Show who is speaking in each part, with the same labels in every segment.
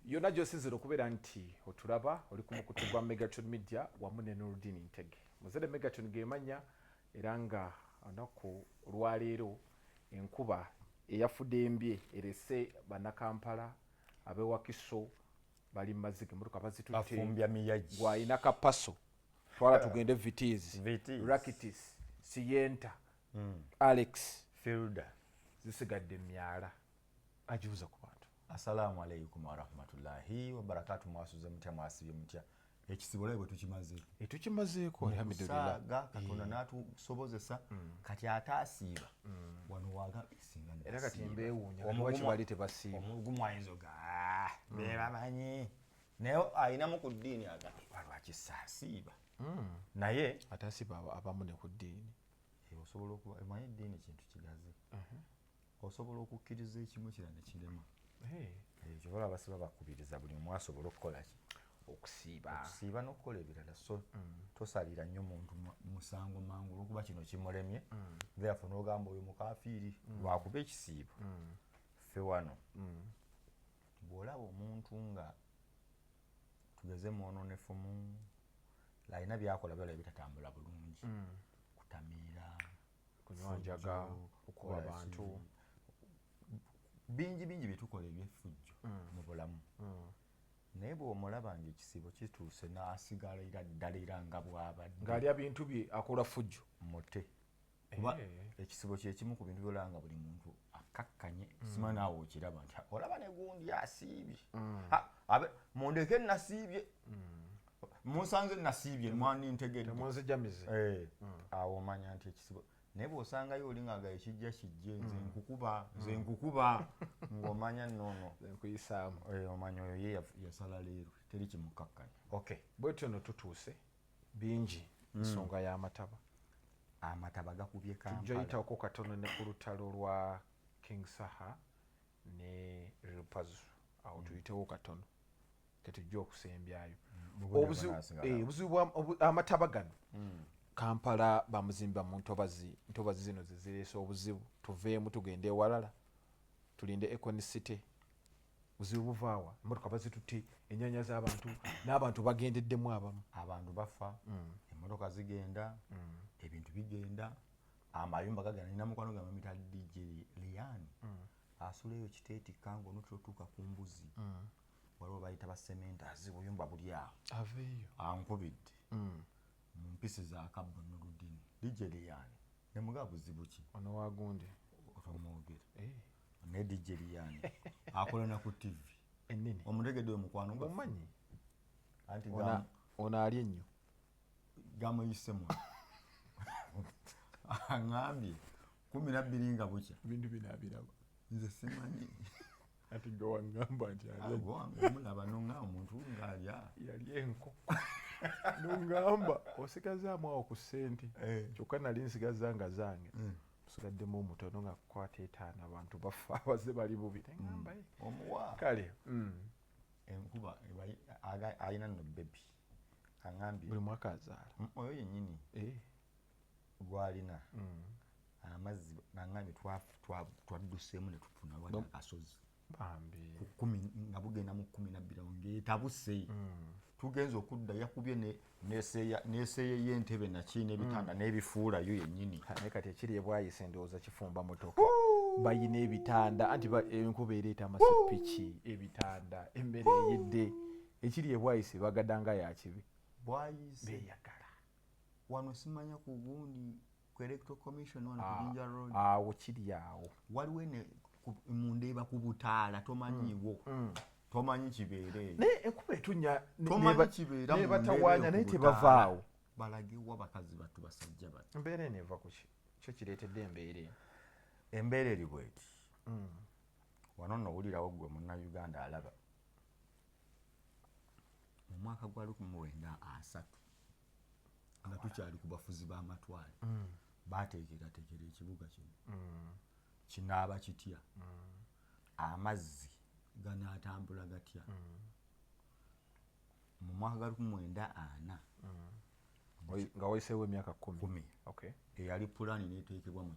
Speaker 1: yonna gy'osinzira okubeera nti otulaba oli ku mukutu gwa Megaton Media wamu ne Nurdin Ntege. Muzere Megaton gemanya era nga anaku olwaleero enkuba eyafudde embye erese bannakampala abewakiso bali mazike mutuka bazitutte
Speaker 2: bafumbya miyaji
Speaker 1: gwayina kapaso twala tugende Vitiz Rakitis Sienta Alex
Speaker 2: Filda
Speaker 1: zisigadde myala ajuza ku bantu.
Speaker 2: Assalamu alaikum wa rahmatullahi wa barakatuh. Mwasuze mutya mwasibye mutya ekisibo lebo
Speaker 1: tukimazeeko alhamdulillah
Speaker 2: Katonda n'atusobozesa kati ataasiiba wano waaga isinga
Speaker 1: era kati mbeewuunya lwaki bali tebasiiba
Speaker 2: omugumu ayinza oga bebamanyi naye ayinamu ku ddiini agamba lwaki saasiiba naye
Speaker 1: ataasiba abamu ne ku ddiini
Speaker 2: osobola okuba emanyi eddiini kintu kigazi osobola okukkiriza ekimu kirala ne kirema ekyo bala basiba bakubiriza buli omu asobola okukola ki okusiiba n'okukola ebirala so tosalira nnyo muntu musango mangu olwokuba kino kimulemye therefore n'ogamba oyo mukafiiri lwakuba ekisiibo ffe wano bw'olaba omuntu nga tugeze mwononefumu alina byakola byala bitatambula bulungi kutamiira
Speaker 1: kunywanjaga okuba abantu
Speaker 2: bingi byetukola ebyeffujjo mu bulamu naye bw'omulaba ng'ekisibo kituuse n'asigalira ddala era nga bw'abadde
Speaker 1: ng'alya bintu bye akola fujjo
Speaker 2: mute kuba ekisibo kyekimu ku bintu byolaba nga buli muntu akakkanye sima naawe okiraba nti olaba ne gundi asiibye mundeke nasiibye musanze nasiibye mwanintegedde
Speaker 1: temunzijamize
Speaker 2: awo omanya nti ekisibo naye bw'osangayo oli ng'aga ekijja kijje nze nkukuba ng'omanya nnono
Speaker 1: nkuyisaamu
Speaker 2: omanya oyo ye yasala leero teri kimukakkanya
Speaker 1: bwetyo no tutuuse bingi ensonga y'amataba
Speaker 2: gakubye Kampala
Speaker 1: tujjayitako katono ne ku lutalo lwa King Saha ne Rupazu awo tuyitewo katono tetujja okusembyayo obuzibu amataba gano Kampala bamuzimba mu ntobazi zino zezireese obuzibu tuveemu tugende ewalala tulinde Econicity buzibu buvaawa emmotoka bazitutte ennyanya z'abantu n'abantu bagendeddemu
Speaker 2: abantu bafa emmotoka zigenda ebintu bigenda amayumba gagenda nina mukwano gwa mamita DJ Lian asuleyo kiteeti kango n'otutuuka ku mbuzi waliwo bayita basementazi buyumba buli awo
Speaker 1: aveeyo
Speaker 2: ankubidde mu mpisi za Kabbo Nurdin DJ Lian ne muga buzibu ki
Speaker 1: ono wagunde
Speaker 2: otomwogera ne DJ Lian akola na ku TV
Speaker 1: ennene
Speaker 2: omutegedde omukwano nga
Speaker 1: omanyi
Speaker 2: anti
Speaker 1: ono ali ennyo
Speaker 2: gamuyisemu angambye 12 nga bukya
Speaker 1: bintu binaabiraba
Speaker 2: nze simanyi
Speaker 1: ati gwe wangamba nti
Speaker 2: omulaba nonga omuntu ng'alya
Speaker 1: yali enko nongamba osigazaamu awo ku ssente kyokka nali nsigazanga zange tusigaddemu omutono nga kukwata etaano abantu bafa abazze bali bubi neŋŋamba
Speaker 2: omuwa
Speaker 1: kale
Speaker 2: enkuba alina nno bebi aŋambye
Speaker 1: buli mwaka azaala
Speaker 2: oyo yennyini gwalina amazzi naŋambye twadduseemu ne tufuna wali akasozi nga bugenda mu 12 ng'etabuse tugenza okudda yakubye neeseeya y'entebe naki n'ebitanda n'ebifuulayo yennyini
Speaker 1: naye kati ekiri ebwayise ndowooza kifumba motoka bayina ebitanda anti enkuba ereeta amasepiki ebitanda emmere eyidde ekiri ebwayise bagadanga yakibi
Speaker 2: bwayise
Speaker 1: beeyagala
Speaker 2: wano simanya ku gundi ku electoral commission wano ku Jinja Road
Speaker 1: awo kiri awo
Speaker 2: waliwo mundeeba ku butaala tomanyiwo tomanyi kibeere
Speaker 1: naye enkuba etunnya
Speaker 2: nebatawaanya
Speaker 1: naye tebavaawo
Speaker 2: balagewa bakazi battu basajja battu
Speaker 1: embeera eno eva ku kyo kireetedde embeera eno
Speaker 2: embeera eri bweti wano nno owulirawo gwe munnayuganda alaba mu mwaka gwa 1930 nga tukyali ku bafuzi b'amatwale baateekerateekera ekibuga kino kinaaba kitya amazzi ganaatambula gatya mu mwaka gwa 1940
Speaker 1: nga wayiseewo emyaka
Speaker 2: 10 eyali pulaani neeteekebwa mu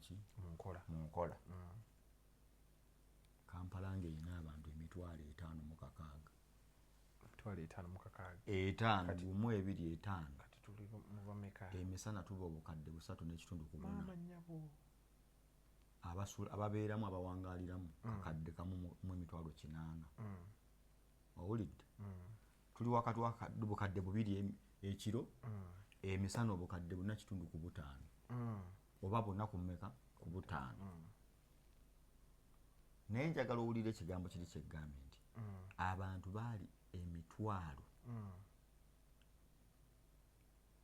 Speaker 2: nkola Kampala ng'erina abantu 5,600
Speaker 1: 5 mu kakaaga
Speaker 2: 5 gumu 2 5
Speaker 1: kati tuli mu bameka
Speaker 2: emisana tuba obukadde 3.4
Speaker 1: maama nnyabo
Speaker 2: ababeeramu abawangaliramu kakadde kamu mu emitwalo 8 owulidde tuli wakati bukadde 2 ekiro emisana obukadde 4.5 oba 4 ku mmeka ku 5 naye njagala owulira ekigambo kiri kyegambye nti abantu baali emitwalo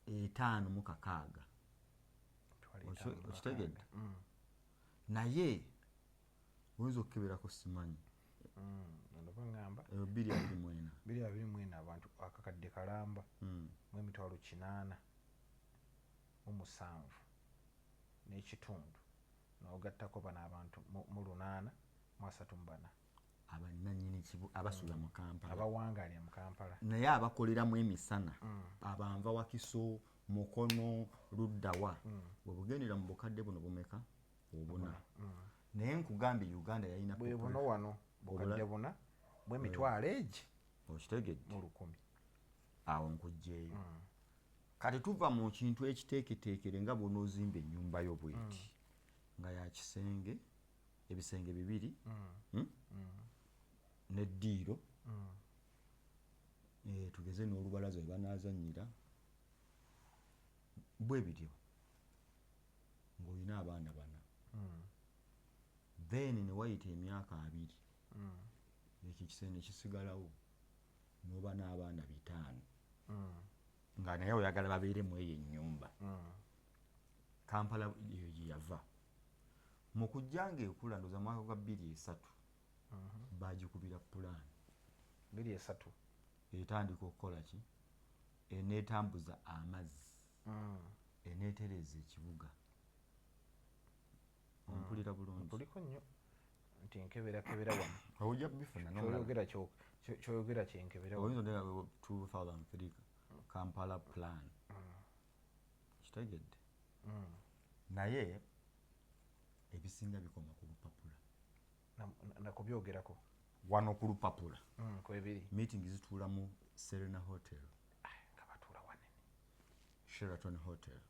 Speaker 2: 5 okitegedde naye oyinza okukeberako simanyi
Speaker 1: 224 abantu akakadde kalamba mu emitwalo 8 mu 7 n'ekitundu n'ogattako bano abantu mu 8 mu 34
Speaker 2: abannannyini abasula mu Kampala
Speaker 1: abawangalira mu Kampala
Speaker 2: naye abakoleramu emisana abanva Wakiso Mukono Luddawa bwebugendera mu bukadde buno bumeka obuna naye nkugambye Uganda yalina
Speaker 1: bwe buno wano bukadde buna bw'emitwalo egi
Speaker 2: okitegedde
Speaker 1: mu 1000
Speaker 2: awo nkugjeeyo kati tuva mu kintu ekiteeketeekere nga bw'onoozimba ennyumba yo bweti nga ya kisenge ebisenge 2 n'eddiiro tugeze n'olubalaza we banaazannyira bwe bityo ng'olina abaana 4 then ne wayita emyaka 2 ekyo ekisenge kisigalawo n'oba n'abaana 5 nga naye oyagala babeere mu eyo ennyumba Kampala eyo gye yava mu kujja ng'ekula ndooza mwaka gwa 2-3 baagikubira pulaani
Speaker 1: 2-3
Speaker 2: etandika okukola ki eneetambuza amazzi eneetereza ekibuga ompulira bulungi
Speaker 1: tuliko nnyo nti nkeberakebera wano
Speaker 2: ojja kubifuna
Speaker 1: kyoyogera kyenkebera
Speaker 2: oyinza odega 2003 Kampala plan kitegedde naye ebisinga bikoma ku lupapula
Speaker 1: nakubyogerako
Speaker 2: wano ku lupapula
Speaker 1: kwebiri
Speaker 2: meeting zituula mu Serena Hotel
Speaker 1: nga batuula wanene
Speaker 2: Sheraton Hotel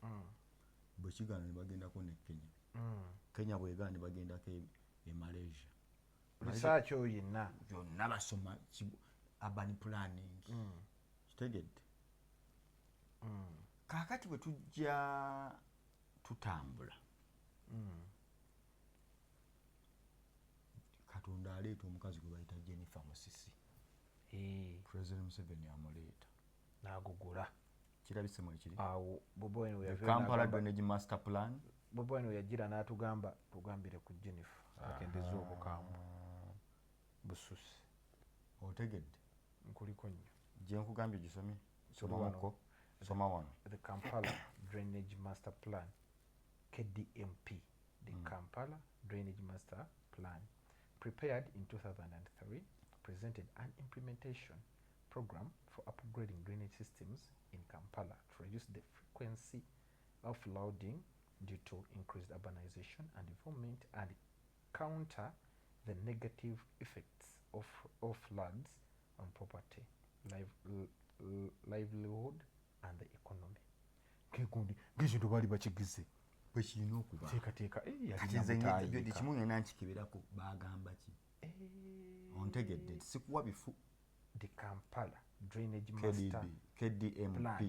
Speaker 2: bwe kigaana ne bagendako ne Kenya bw'egaana ne bagendako e Malaysia
Speaker 1: research oyo yenna
Speaker 2: byonna basoma urban planning kitegedde kaakati bwe tujja tutambula Katonda aleeta omukazi gwe bayita Jennifer Musisi President Museveni amuleeta
Speaker 1: n'agugula
Speaker 2: kirabise mwe kiri
Speaker 1: awo Bobi Wine
Speaker 2: Kampala Drainage Master Plan
Speaker 1: Bobi Wine yagira n'atugamba tugambire ku Jennifer akendeza obukambwe bususi
Speaker 2: otegedde
Speaker 1: nkuliko nnyo
Speaker 2: gye nkugambye gisomye soma wano
Speaker 1: the Kampala Drainage Master Plan KDMP the Kampala Drainage Master Plan prepared in 2003 presented an implementation program for upgrading drainage systems in Kampala to reduce the frequency of flooding due to increased urbanization and development and counter the negative effects of floods on property, livelihood and the economy. Kegundi gizinto bali bakigize
Speaker 2: bwe kirina okuba
Speaker 1: teekateeka
Speaker 2: yali kimu ngenda nkikeberako bagamba ki ontegedde sikuwa bifu
Speaker 1: the Kampala Drainage Master
Speaker 2: KDMP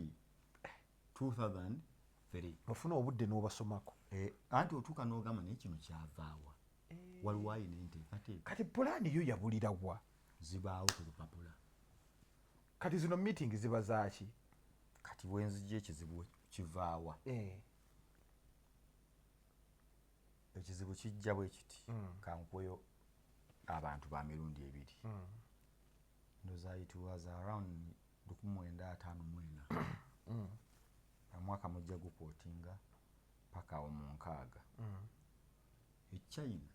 Speaker 2: 2003
Speaker 1: ofuna obudde n'obasomako
Speaker 2: anti otuuka n'ogamba naye kino kyavaawa waliwo ayina enteekateeka
Speaker 1: kati pulaani yo yabulira wa
Speaker 2: zibaawo ku lupapula
Speaker 1: kati zino meeting ziba zaaki
Speaker 2: kati bwenzijja ekizibu kivaawa ekizibu kijja bwe kiti kankweyo abantu ba mirundi 2 ndoza it was around 1954 mwaka mujja gukwotinga paka omunkaaga China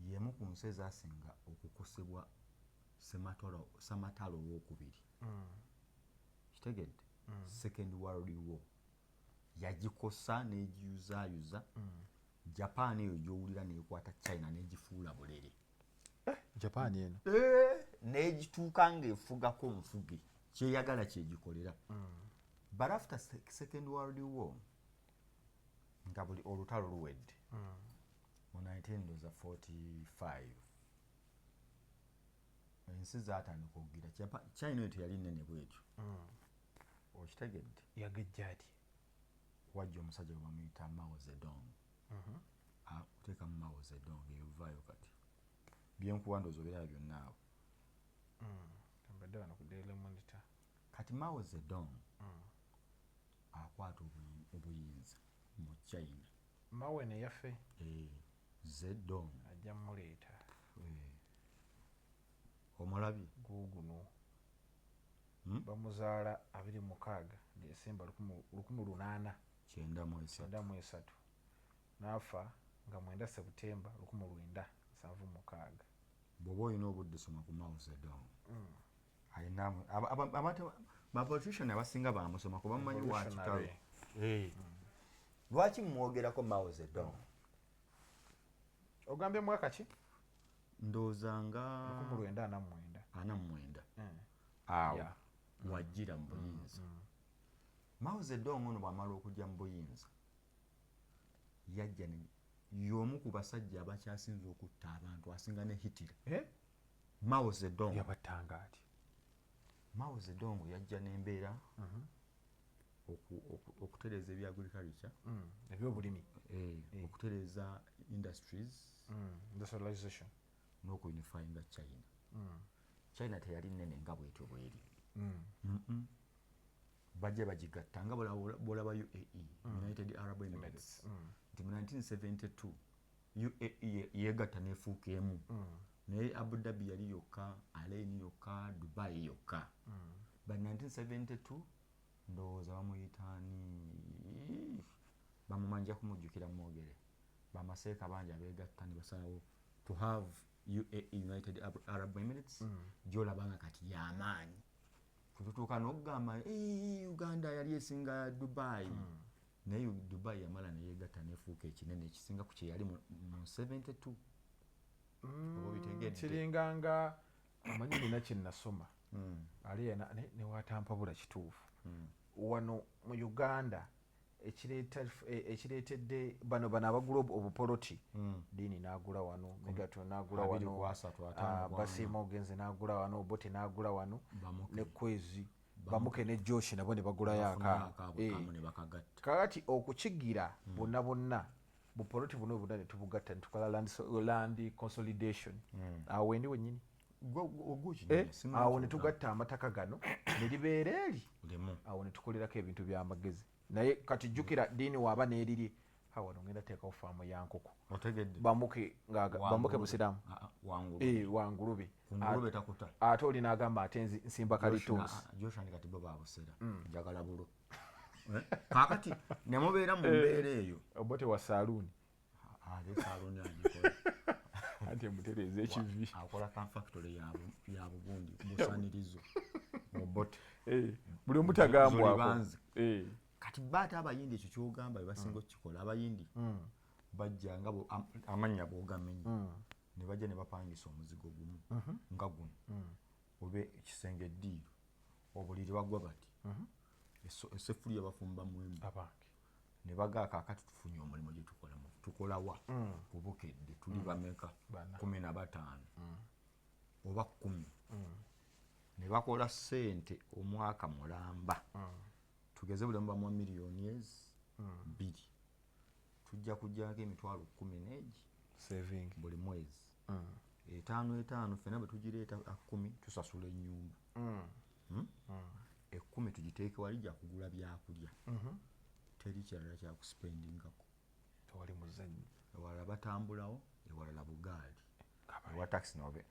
Speaker 2: yemu ku nsi ezasinga okukosebwa Samatalo owokubiri kitegedde Second World War yagikosa n'egiyuzaayuza Japan eyo gy'owulira n'ekwata China n'egifuula bulere
Speaker 1: Japan eno
Speaker 2: n'egituuka ng'efugako nfuge kyeyagala kyegikolera. But after second world war nga buli olutalo luwedde mu 1945 ensi zaatandika okugira China eyo teyali nnene bwetyo. Okitegedde
Speaker 1: yagejja ati
Speaker 2: wajja omusajja gwe bamuyita Mao Zedong. Akuteekamu Mao Zedong eyovaayo kati byenkuwa ndowooza obeera byonna awo.
Speaker 1: Mbadde wano ku Daily Monitor.
Speaker 2: Kati Mao Zedong akwata obuyinza mu China.
Speaker 1: Mao ne yaffe
Speaker 2: Zedong
Speaker 1: ajja muleeta
Speaker 2: omulabye
Speaker 1: guguno bamuzaala 26 Desemba 1893 n'afa nga 9 Septemba 1976.
Speaker 2: bw'oba olina obudde soma ku Mao Zedong. Alinamu bapolitician abasinga bamusoma kuba mumanyi wakitalo. Lwaki mumwogerako Mao Zedong?
Speaker 1: Ogambye mwaka ki?
Speaker 2: Ndowooza nga
Speaker 1: 1949.
Speaker 2: Awo wajjira mu buyinza. Mao Zedong ono bw'amala okujja mu buyinza yajja y'omu ku basajja abakyasinze okutta abantu asinga ne Hitler. Mao Zedong
Speaker 1: yabattanga ati.
Speaker 2: Mao Zedong yajja n'embeera okutereeza ebya agriculture,
Speaker 1: ebyobulimi,
Speaker 2: okutereeza industries,
Speaker 1: industrialization,
Speaker 2: n'okuyunifyinga China. China teyali nnene nga bwetyo bweri. Bajja bagigatta nga bw'olaba UAE, United Arab Emirates, nti mu 1972 UAE yeegatta n'efuuka emu. Naye Abu Dhabi yali yokka, Alain yokka, Dubai yokka. But 1972 ndowooza bamuyitaani bamumanja kumujjukira mwogere bamaseeka bangi abeegatta ne basalawo to have UAE, United Arab Emirates, gy'olaba nga kati y'amaanyi. Kututuuka n'okugamba Uganda yali esinga Dubai. Naye Dubai yamala neyeegatta n'efuuka ekinene ekisinga ku kye yali mu 72.
Speaker 1: Kiringa nga amanyi nina kye nasoma ali newaatampabula kituufu wano mu Uganda ekireetedde bano abagula obupoloti Diini n'agula wano, Megaton n'agula wano, Basiima Ogenze n'agula wano, Obote n'agula wano, ne Kwezi Bamuke ne Joshi nabo ne bagulayo akaabo. Kakati okukigira bonna bupoloti buno bonna ne tubugatta ne tukola land consolidation. Awo wendi wennyini awo ne tugatta amataka gano ne libeera eri awo ne tukolerako ebintu by'amagezi. Naye kati jjukira Diini waaba n'eriri wano ngenda teekawo faamu ya nkoko Bamuke musiraamu wangulube ate oli n'agamba ate nsimba kalituusi
Speaker 2: kati bo babusera njagala bulo. Kaakati ne mubeera mu mbeera eyo
Speaker 1: Obote wa saaluuni
Speaker 2: saaluuni agikola
Speaker 1: anti emutereeza ekivi
Speaker 2: akola ka factory ya bugundi busanirizo Obote
Speaker 1: buli omu tagambwako.
Speaker 2: Kati baate abayindi ekyo kyogamba bebasinga okukikola abayindi bajja nga amannya bw'ogamenya ne bajja ne bapangisa omuzigo gumu nga guno oba ekisenge eddiiro obuliri bagwa bati essefuliya bafumbamu emu ne bagaa kaakati tufunye omulimu gye tukolamu tukolawa bubukedde tuli bameka 15 oba 10 ne bakola ssente omwaka mulamba tugeze buli omu bamuwa miliyoni 2 tujja kujjako emitwalo 10
Speaker 1: saving
Speaker 2: buli mwezi 5 ffena bwe tugireeta 10 tusasula ennyumba 10 tugiteeke wali gya kugula byakulya teri kirala kya kuspendingako
Speaker 1: tewali muzannyo
Speaker 2: ewalala batambulawo ewalala bugaali ewa taxi nobe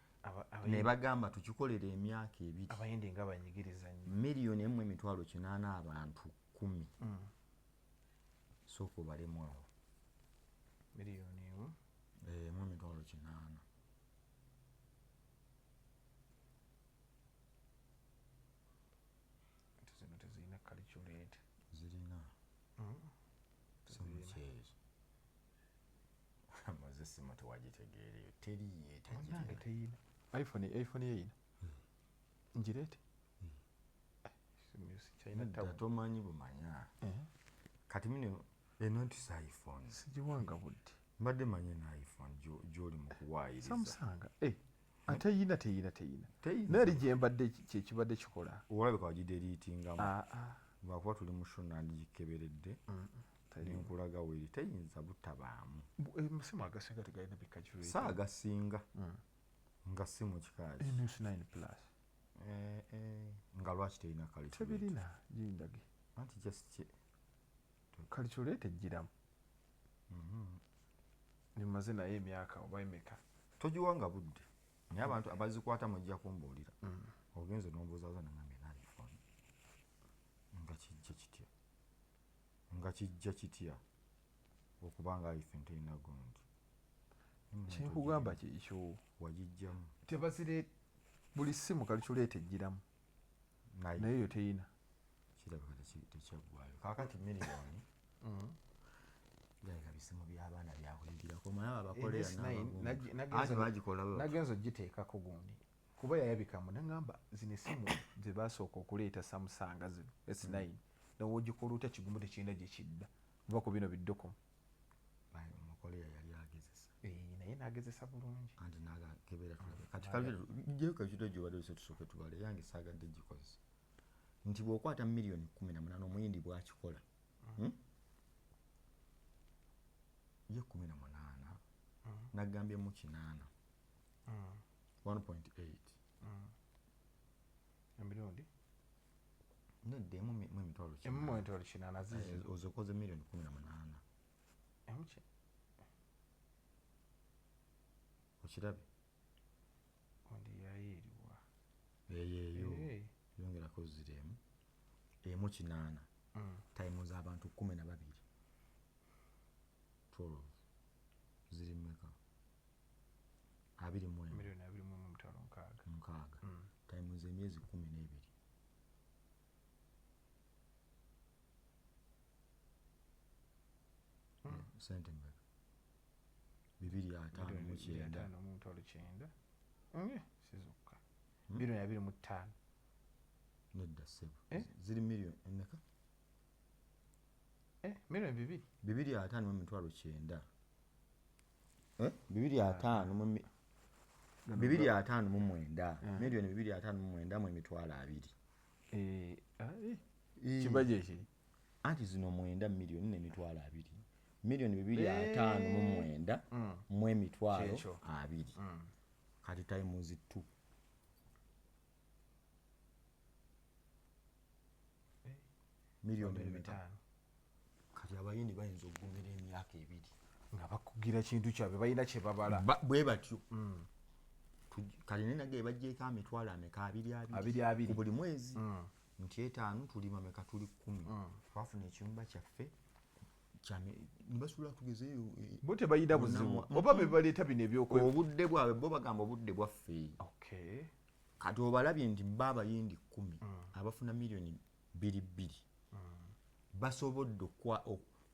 Speaker 2: ne bagamba tukikolera emyaka 2
Speaker 1: abayindi nga banyigiriza nnyo
Speaker 2: miliyoni 1.8 abantu 10 sooka obalemu awo
Speaker 1: miliyoni
Speaker 2: 1.8
Speaker 1: zino tezirina calculate
Speaker 2: zirina semukyezo amaze simu tewagitegeereyo teriyo
Speaker 1: teyina iPhone yeyina njirete
Speaker 2: nedda tomanyi bumanya kati mino eno nti iPhone
Speaker 1: sigiwanga budde
Speaker 2: mbadde manyi na iPhone gy'oli mu kuwaayiriza
Speaker 1: samusanga teyina naye gyembadde kyekibadde kikola
Speaker 2: olabika wagideriitingamu lwakuba tuli mu show nandikikeberedde nenkulaga weeri teyinza butabaamu
Speaker 1: amasimu agasinga tegalina bikajulete
Speaker 2: saagasinga nga si mu kikaaki
Speaker 1: MS9 plus
Speaker 2: nga lwaki terina
Speaker 1: tebirina gindage
Speaker 2: anti just
Speaker 1: kaliculate ejjiramu nimaze naye emyaka oba emeka
Speaker 2: togiwanga budde naye abantu abazikwata mujja kumbuulira ogenze n'ombuuzaaza nangambye na iPhone nga kijja kitya okubanga iPhone terina gundi
Speaker 1: kyenkugamba kyekyo
Speaker 2: wagijjamu
Speaker 1: tebazire buli simu kaliculate ejjiramu naye yo teyina
Speaker 2: kirabika tekyaggwayo kaakati miliyoni galeka bisimu by'abaana byakuyitirako manaye abakolera bagikola
Speaker 1: nagenza ogiteekako gundi kuba yayabikamu nengamba zino esimu ze basooka okuleeta samusanga zino S9 nawe ogikoluta kigumu tekirina gye kidda oba ku bino biddokomu
Speaker 2: omukoleya yali agezesa
Speaker 1: naye nagezesa bulungi
Speaker 2: anti nagakebera kati kaljeyo kakito gyobadde ose tusooke tubale yange saagadde gikozesa nti bw'okwata miliyoni 18 omuyindi bwakikola ye 18 nagambye mu 8 1.8
Speaker 1: emirundi
Speaker 2: nedda emu emitwalo
Speaker 1: kinana zizo
Speaker 2: ozokoze miliyoni 18 okirabye
Speaker 1: ondi yayirirwa
Speaker 2: eyeeyo yongerako ziremu emu 8 time z'abantu 12 12 ziri mmeka 21
Speaker 1: miliyoni 26
Speaker 2: time z'emyezi 12 sente mmeka 259
Speaker 1: sizukka miliyoni 25
Speaker 2: nedda ssebo ziri miliyoni emmeka
Speaker 1: miliyoni
Speaker 2: 259 259 miliyoni 259 mu emitwalo 2
Speaker 1: kiba gyekiri
Speaker 2: anti zino 9 miliyoni n'emitwalo 2 miliyoni 259 mu emitwalo 2 kati times 2 miliyoni 5 kati abayindi bayinza okugumira emyaka 2
Speaker 1: nga bakugira kintu kyabwe balina kye babala
Speaker 2: bwe batyo kati nenage bajjeeko emitwalo ameka 2 ku buli mwezi nti 5 tuli mameka tuli 10 twafuna ekiyumba kyaffe nibasula tugezeeyo
Speaker 1: bo tebayina buzibu oba bebaleeta bino ebyokwe
Speaker 2: obudde bwabwe bo bagamba obudde bwaffe kati obalabye nti baabayindi 10 abafuna miliyoni 2 basobodde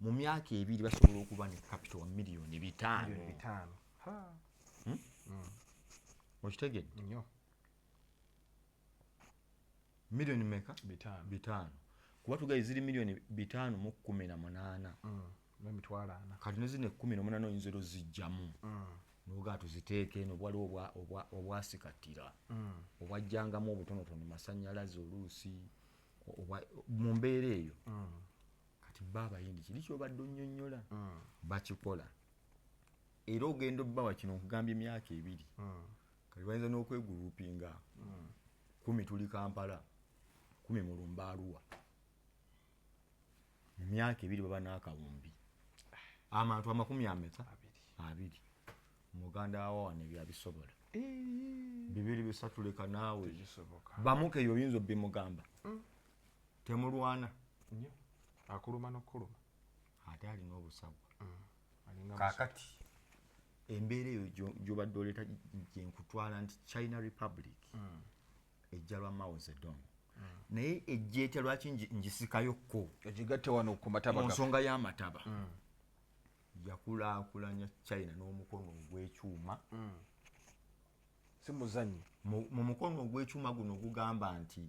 Speaker 2: mu myaka 2 basobola okuba ne capital wa miliyoni 5 okitegedde
Speaker 1: nnyo
Speaker 2: miliyoni meka 5 kuba tugaye ziri miliyoni 518
Speaker 1: n'emitwalo 4
Speaker 2: kati ne zino 18 oyinza ozijjamu n'ogaa tuziteeke eno waliwo obwasikatira obwajjangamu obutonotono masannyalaze oluusi mu mbeera eyo kati baabayindi kiri kyobadde onnyonnyola bakikola era ogenda obbawa kino okugambya emyaka 2 kati bayinza n'okwegulupinga 10 tuli Kampala 10 mu Lumbaluwa mu myaka 2 baba n'akawumbi amantu 2 muganda wawa ne byabisobola 2 3 leka naawe bamuke eyo oyinza obbimugamba temulwana
Speaker 1: nnyo akuluma n'okuluma
Speaker 2: ate alina obusagwa kaakati embeera eyo gy'obadde oleeta gyenkutwala nti China Republic ejja lwa Mao Zedong naye ejjeeta lwaki njisikayokko
Speaker 1: ogigatte wano ku mataba
Speaker 2: mu nsonga y'amataba yakulaakulanya China n'omukono ogw'ekyuma
Speaker 1: si muzanyi
Speaker 2: mu mukono ogw'ekyuma guno ogugamba nti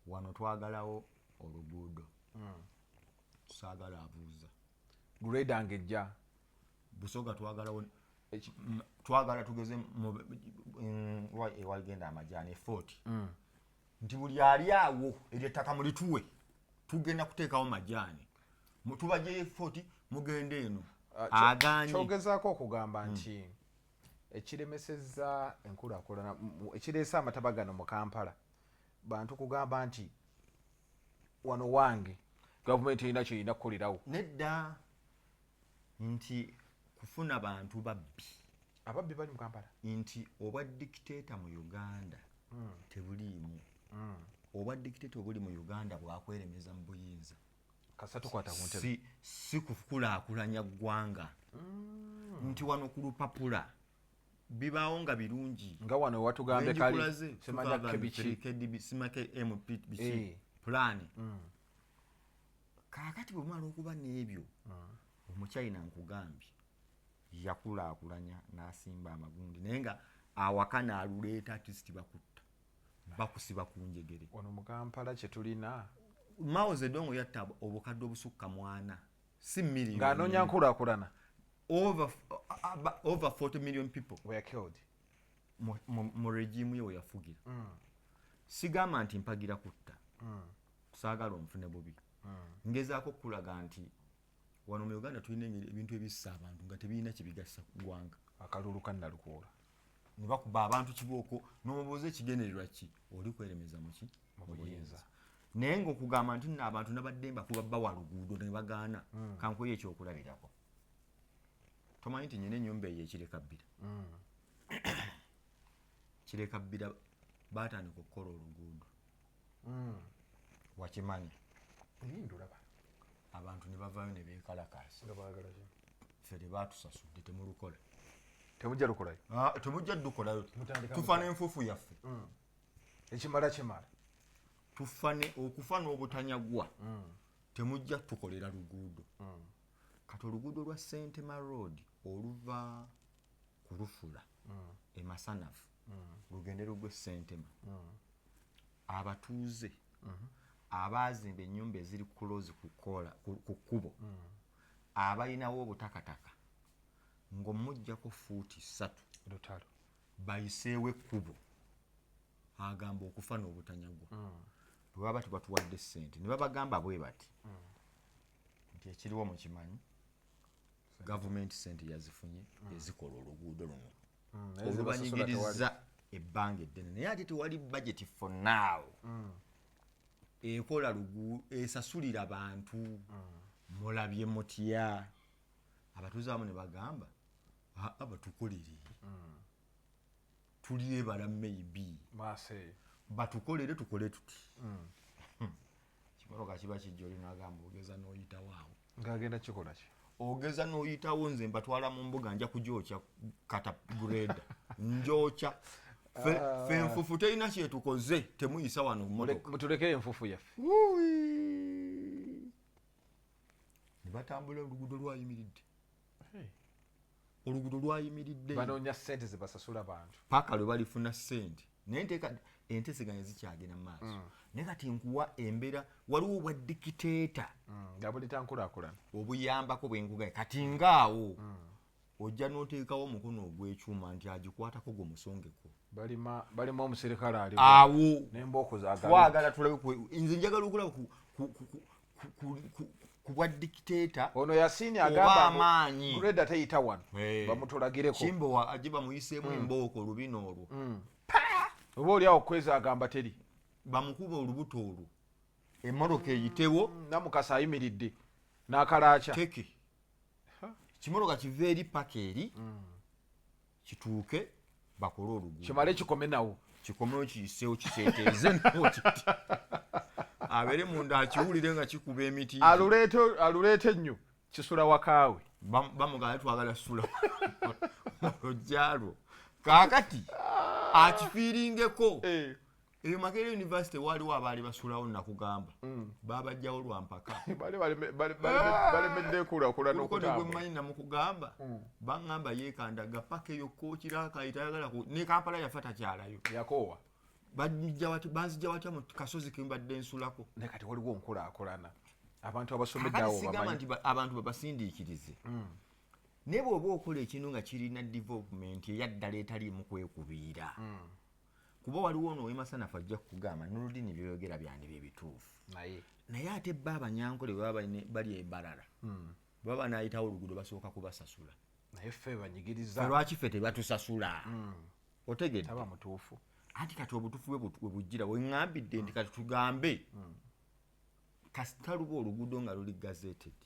Speaker 2: wano twagalawo oluguudo saagala abuuza
Speaker 1: greda ngejja
Speaker 2: Busoga twagala tugeze ewagenda amajaani 40 nti buli ali awo ery'ettaka mulituwe tugenda kuteekawo majaani tubagyeyo 40 mugende eno aganye
Speaker 1: kyogezaako okugamba nti ekiremesezza enkulaakulana ekireese amataba gano mu Kampala bantu kugamba nti wano wange gavumenti erina kyerina kukolerawo
Speaker 2: nedda nti kufuna bantu
Speaker 1: ababbi bali mu Kampala
Speaker 2: nti obwa dictator mu Uganda tebuliimu obwa dictator obuli mu Uganda bwakweremeza mu buyinza
Speaker 1: kasatu kwata ku ntebe
Speaker 2: si kukulaakulanya ggwanga nti wano ku lupapula bibaawo nga birungi
Speaker 1: nga wano watugambe kali semanya
Speaker 2: KDB simake MPBC plan kakati bwemala okuba n'ebyo omuchina nkugambye yakulaakulanya n'asimba amagundi naye nga awakana aluleeta artist bakutta bakusiba ku njegere
Speaker 1: wano mu Kampala kye tulina
Speaker 2: Mao Zedong yatta obukadde obusukka 4 si million
Speaker 1: ng'anoonya nkulaakulana
Speaker 2: over 40 million people
Speaker 1: were killed
Speaker 2: mu regime ye yafugira sigamba nti mpagira kutta kusaagala omufune bubi ngezaako okulaga nti wano mu Uganda tulina ebintu ebissa abantu nga tebirina kibigasa ggwanga
Speaker 1: akalulu kannalukuula
Speaker 2: ne bakuba abantu kibooko n'omubuuza ekigendererwa ki oli kweremeza muki
Speaker 1: mu buyinza
Speaker 2: naye ng'okugamba nti nno abantu nabadde mbakuba bawa luguudo ne bagaana kankuye ekyokulabirako tomanyi nti nyina ennyumba eyo ekirekabbira kirekabbira baatandika okukola oluguudo wakimanyi
Speaker 1: ndulaba
Speaker 2: abantu ne bavaayo ne beekalakaasa ffe tebatusasudde temulukola
Speaker 1: temujja lukolayo
Speaker 2: temujja ddukolayo tufa n'enfuufu yaffe
Speaker 1: ekimala kimala
Speaker 2: okufa n'obutanyagwa temujja tukolera luguudo kati oluguudo lwa Sentema Road oluva ku Lufula emasanafu lugende lugwe Sentema abatuuze abaazimba ennyumba eziri close ku kkubo abalinawo obutakataka ng'omujjako fuuti 3
Speaker 1: lutalo
Speaker 2: bayiseewo ekkubo agamba okufa n'obutanyagwa bwe baba tebatuwadde ssente ne babagamba bwe bati nti ekiriwo mu kimanyi gavumenti ssente yazifunye ezikola oluguudo luno olubanyigiriza ebbanga eddene naye ate tewali budget for now ekola luguudo esasulira abantu mulabye mutya abatuuze abamu ne bagamba batukolere tulyebala maybe batukolere tukole tuti kimoroka kiba kijja oli n'agamba ogeza n'oyitawo awo
Speaker 1: ng'agenda kikola ki
Speaker 2: ogeza n'oyitawo nze mbatwala mu mbuga nja kugyokya kata greda njokya fe enfufu terina kyetukoze temuyisa wano
Speaker 1: mutulekere enfufu yaffe
Speaker 2: ne batambula oluguudo lwayimiridde
Speaker 1: banoonya ssente ze basasula bantu
Speaker 2: paka lwe balifuna ssente naye enteeseganya zikyagenda mu maaso naye kati nkuwa embeera waliwo obwa dikiteeta
Speaker 1: nga bulita nkulaakulana
Speaker 2: obuyambako bwenkugaye kati ngaawo ojja n'oteekawo omukono ogw'ekyuma nti agikwatako gwe musongeko
Speaker 1: balima omuserikale ali
Speaker 2: awo
Speaker 1: n'embooko
Speaker 2: twagala tulabe nze njagala okulaba ku bwa dikiteeta
Speaker 1: ono yasiini agamba amaanyi greda teyita wano bamutulagireko
Speaker 2: kimbo agiba muyiseemu embooko olubino olwo
Speaker 1: oba oli awo kweza agamba teri
Speaker 2: bamukuba olubuto olwo emmoroka eyitewo
Speaker 1: namukasa ayimiridde n'akalaaca
Speaker 2: teke kimoroka kiva eri paka eri kituuke bakole oluguudo
Speaker 1: kimale kikome nawo
Speaker 2: kikomewo kiyiseewo kiseeteeze nawo kiti abeere munda akiwulire nga kikuba emiti
Speaker 1: aluleete nnyo kisula wakaawe
Speaker 2: bamugala twagala sula olujjalwo kaakati akifiiringeko eyo Makerere University waliwo abaali basulawo nakugamba babajjawo lwampaka
Speaker 1: balemedde kulakulana
Speaker 2: okutambula gwe mmanyi namukugamba baŋŋamba yeekandaga paka eyo kookira akayitayagala ne Kampala yafa takyalayo
Speaker 1: yakoowa
Speaker 2: banzijja watya mu kasozi ke mbadde nsulako
Speaker 1: naye kati waliwo nkulaakulana abantu abasomeddeawo
Speaker 2: sigamba nti abantu babasindiikirize naye bw'oba okola ekintu nga kirina development eyaddala etaliimu kwekubiira kuba waliwo ono Masanafu ajja kukugamba Nurudini byoyogera byandi bye bituufu naye ate bba abanyankole baba bali embalala baba banayitawo oluguudo basooka kubasasula
Speaker 1: naye ffe banyigiriza
Speaker 2: lwaki ffe tebatusasula otegedde
Speaker 1: taba mutuufu
Speaker 2: anti kati obutuufu bwe bujjira weŋŋambidde nti kati tugambe kasitaluba oluguudo nga luli gazetted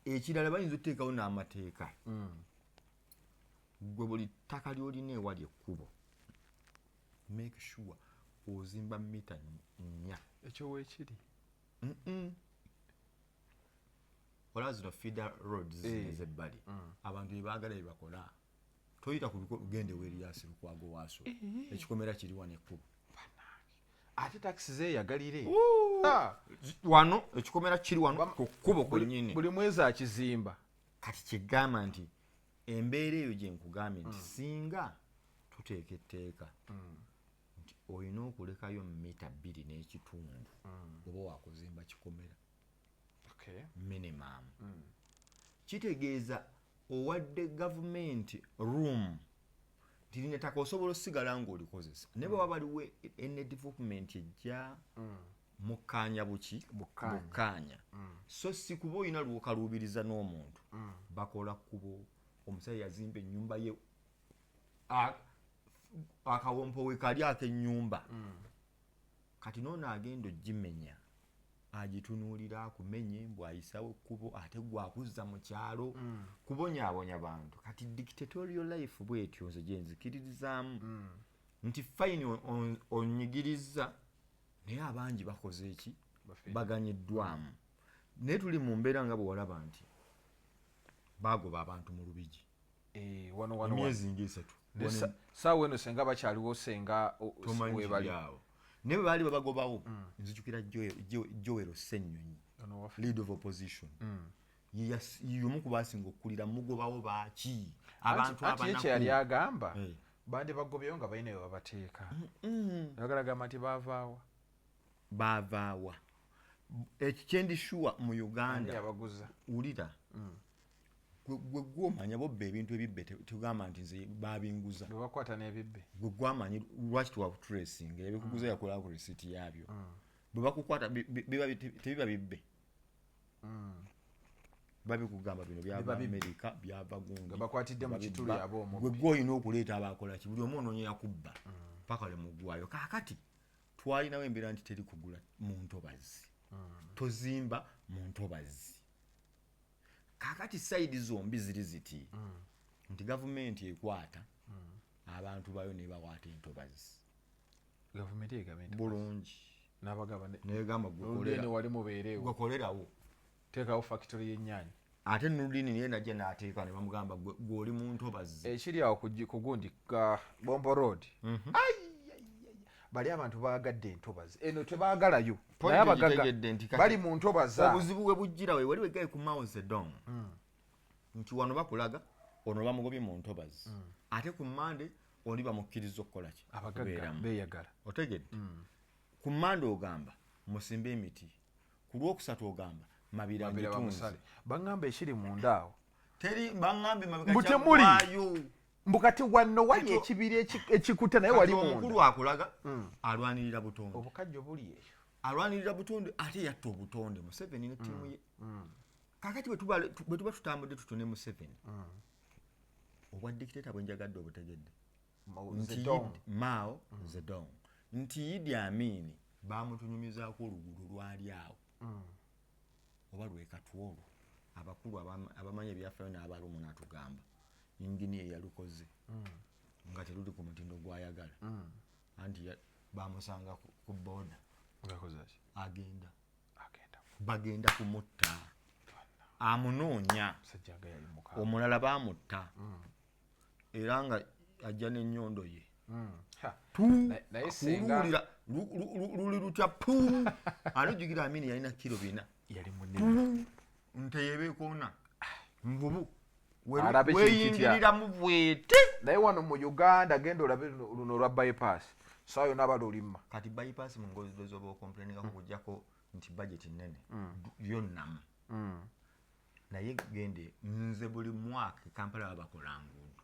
Speaker 2: ekirala bayinza okuteekawo n'amateeka gwe buli ttaka lyolina ewali ekkubo make sure ozimba mita 4
Speaker 1: ekyo weekiri
Speaker 2: wala zino feeder roads ezebbali abantu bebaagala bebakola toyita ku gende weeriyasi Lukwago waaso ekikomera kiri wano ekkubo
Speaker 1: ate takisi zeeyagalire
Speaker 2: wano ekikomera kiri wano ku kkubo kwennyini
Speaker 1: buli mwezi akizimba
Speaker 2: kati kigamba nti embeera eyo gye nkugambye nti singa tuteeka etteeka nti olina okulekayo mita 2.5 oba wakuzimba kikomera minimum kitegeeza owadde gavumenti room tirinetaka osobola osigala ng'olikozesa naye bwe waba waliwo ene development ejja mukkaanya bukkaanya so si kuba olina lwokaluubiriza n'omuntu bakola kkubo omusajja yazimba ennyumba ye akawompo we kali ak'ennyumba kati noono agenda ogimenya agitunuulira akumenye bw'ayisawo ekkubo ate gwakuzza mu kyalo kubonyaabonya bantu kati dictatorial life bwetyo nze gye nzikiririzaamu nti fayini onyigiriza naye abangi bakoze eki baganyiddwamu naye tuli mu mbeera nga bwe walaba nti bagoba abantu mu Lubigi emyezi nga 3
Speaker 1: saawa eno senga bakyaliwo senga webali
Speaker 2: naye bwe baali babagobawo nzijukira Joel Ssennyonyi lead of opposition y'omu ku baasinga okukulira mugobawo baaki abantu
Speaker 1: abanaku yali agamba bandi bagobyeyo nga balina bwe babateeka yagala gamba nti
Speaker 2: baavaawa ekikyendishuwa mu Uganda
Speaker 1: yabaguza
Speaker 2: wulira gwe gwomanya bobba ebintu ebibbe tugamba nti nze babinguza
Speaker 1: bwe bakwata n'ebibbe
Speaker 2: gwe gwamanyi lwaki tuwakutracing ebikuguza yakola ku receipt yabyo bwe bakukwata tebiba bibbe babikugamba bino byava Amerika byava Gundi
Speaker 1: bakwatidde mu kitulu yabo
Speaker 2: gwe gwolina okuleeta abakola ki buli omu onoonyera kubba paka le mugwayo kaakati twalinawo embeera nti teri kugula mu ntobazi tozimba mu ntobazi kakati side zombi ziri ziti nti gavumenti ekwata abantu bayo ne bawaata entobazi
Speaker 1: gavumenti egamenti
Speaker 2: bulungi
Speaker 1: n'abagaba
Speaker 2: negamba
Speaker 1: gwekolerawo teekawo factory y'ennyaanya
Speaker 2: ate Nurudini naye najja n'ateeka ne bamugamba gw'oli mu ntobazi
Speaker 1: ekiri awo ku gundi Bombo Road bali abantu baagadde entobazi eno tebaagalayo naye abagaga bali mu ntobaza
Speaker 2: obuzibu bwe bujjira we wali wegaye ku Mao Zedong nti wano bakulaga ono bamugobye mu ntobazi ate ku Mmande oli bamukkiriza okukola ki
Speaker 1: abagaga beeyagala
Speaker 2: otegedde ku Mmande ogamba musimbe emiti ku Lwokusatu ogamba mabira bamusale
Speaker 1: baŋŋamba ekiri munda awo
Speaker 2: teri baŋŋambe
Speaker 1: butemuli mbukati wano wali ekibiri ekikuta naye wali munda
Speaker 2: omukulu akulaga alwanirira butonde
Speaker 1: obukajjo buli eyo
Speaker 2: alwanirira butonde ate yatta obutonde Museveni ne ttiimu ye kakati bwe tuba tutambudde tutune Museveni obwa dictator bwe njagadde obutegedde Mao Zedong nti Idi Amin bamutunyumizaako oluguudo lwali awo oba lwekatwolwo abakulu abamanyi ebyafaayo n'abalumu n'atugamba inginiya yalukoze nga teruli ku mutindo gwayagala anti bamusanga ku boda agenda bagenda kumutta amunoonya omulala bamutta era nga ajja n'ennyondo ye
Speaker 1: naye senga
Speaker 2: luli lutya pu alujugira amini yalina kilo 4
Speaker 1: yali munene
Speaker 2: nte yebeekona mbubu
Speaker 1: weyingirira
Speaker 2: mu bwete
Speaker 1: naye wano mu Uganda genda olabe luno lwa bypass saa yonna aba lulimma
Speaker 2: kati bypass mu ngozi zoba okomplainingako kujjako nti budget nene byonnamu naye gende nze buli mwaka Kampala babakola nguudo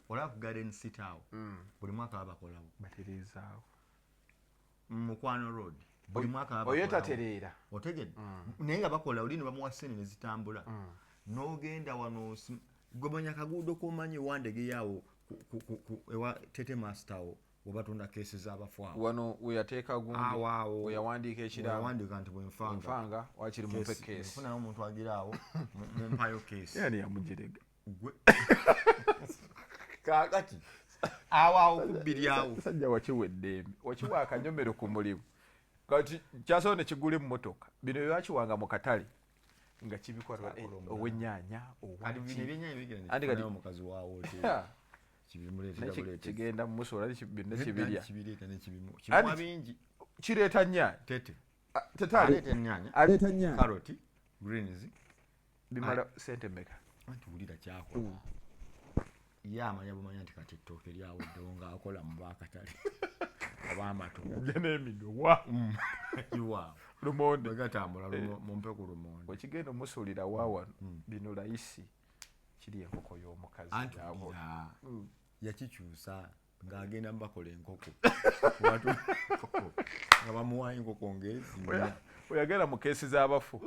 Speaker 2: olaba ku Garden City awo buli mwaka babakolawo
Speaker 1: batereezaawo
Speaker 2: Mukwano Road buli mwaka babakolawo
Speaker 1: oyo tatereera
Speaker 2: otegedde naye nga bakola olino bamuwa ssente ne zitambula n'ogenda wano gomanya kaguudo komanyi wandege yawo ewa Tete Master awo obatunda kesi z'abafu awo
Speaker 1: wano weyateeka gundi weyawandiika ekiraamo
Speaker 2: yawandiika nti
Speaker 1: bwenfanga wakiri mumpe kesi
Speaker 2: nfunayo omuntu agira awo mumpayo kesi
Speaker 1: yani yamujerega
Speaker 2: kakati awo kubbiri awo
Speaker 1: sajja wakiwa eddembe wakiwa akanyomero ku mulimu kati kyasobola ne kigula emmotoka bino byebakiwanga mu katale nga kibikola ow'ennyaanya
Speaker 2: omukazi wawo
Speaker 1: kigenda mu musola byonna kibirya
Speaker 2: bingi
Speaker 1: kireeta nnyaanya
Speaker 2: aleeta nnyaanya karoti greens
Speaker 1: bimala sente mmeka
Speaker 2: anti wulira kyakola ye amanya bumanya nti kati ettooke lyawoddewo ng'akola mu bakatale ab'amatunda
Speaker 1: n'emigowa
Speaker 2: iwaawo
Speaker 1: lumonde
Speaker 2: gatambula mumpe ku lumonde
Speaker 1: wekigenda omusuulira waawano bino layisi kiri enkoko y'omukazi
Speaker 2: yakikyusa ng'agenda mubakola enkoko nga bamuwayo enkoko ng'ezina
Speaker 1: oyagenda mu keesi z'abafu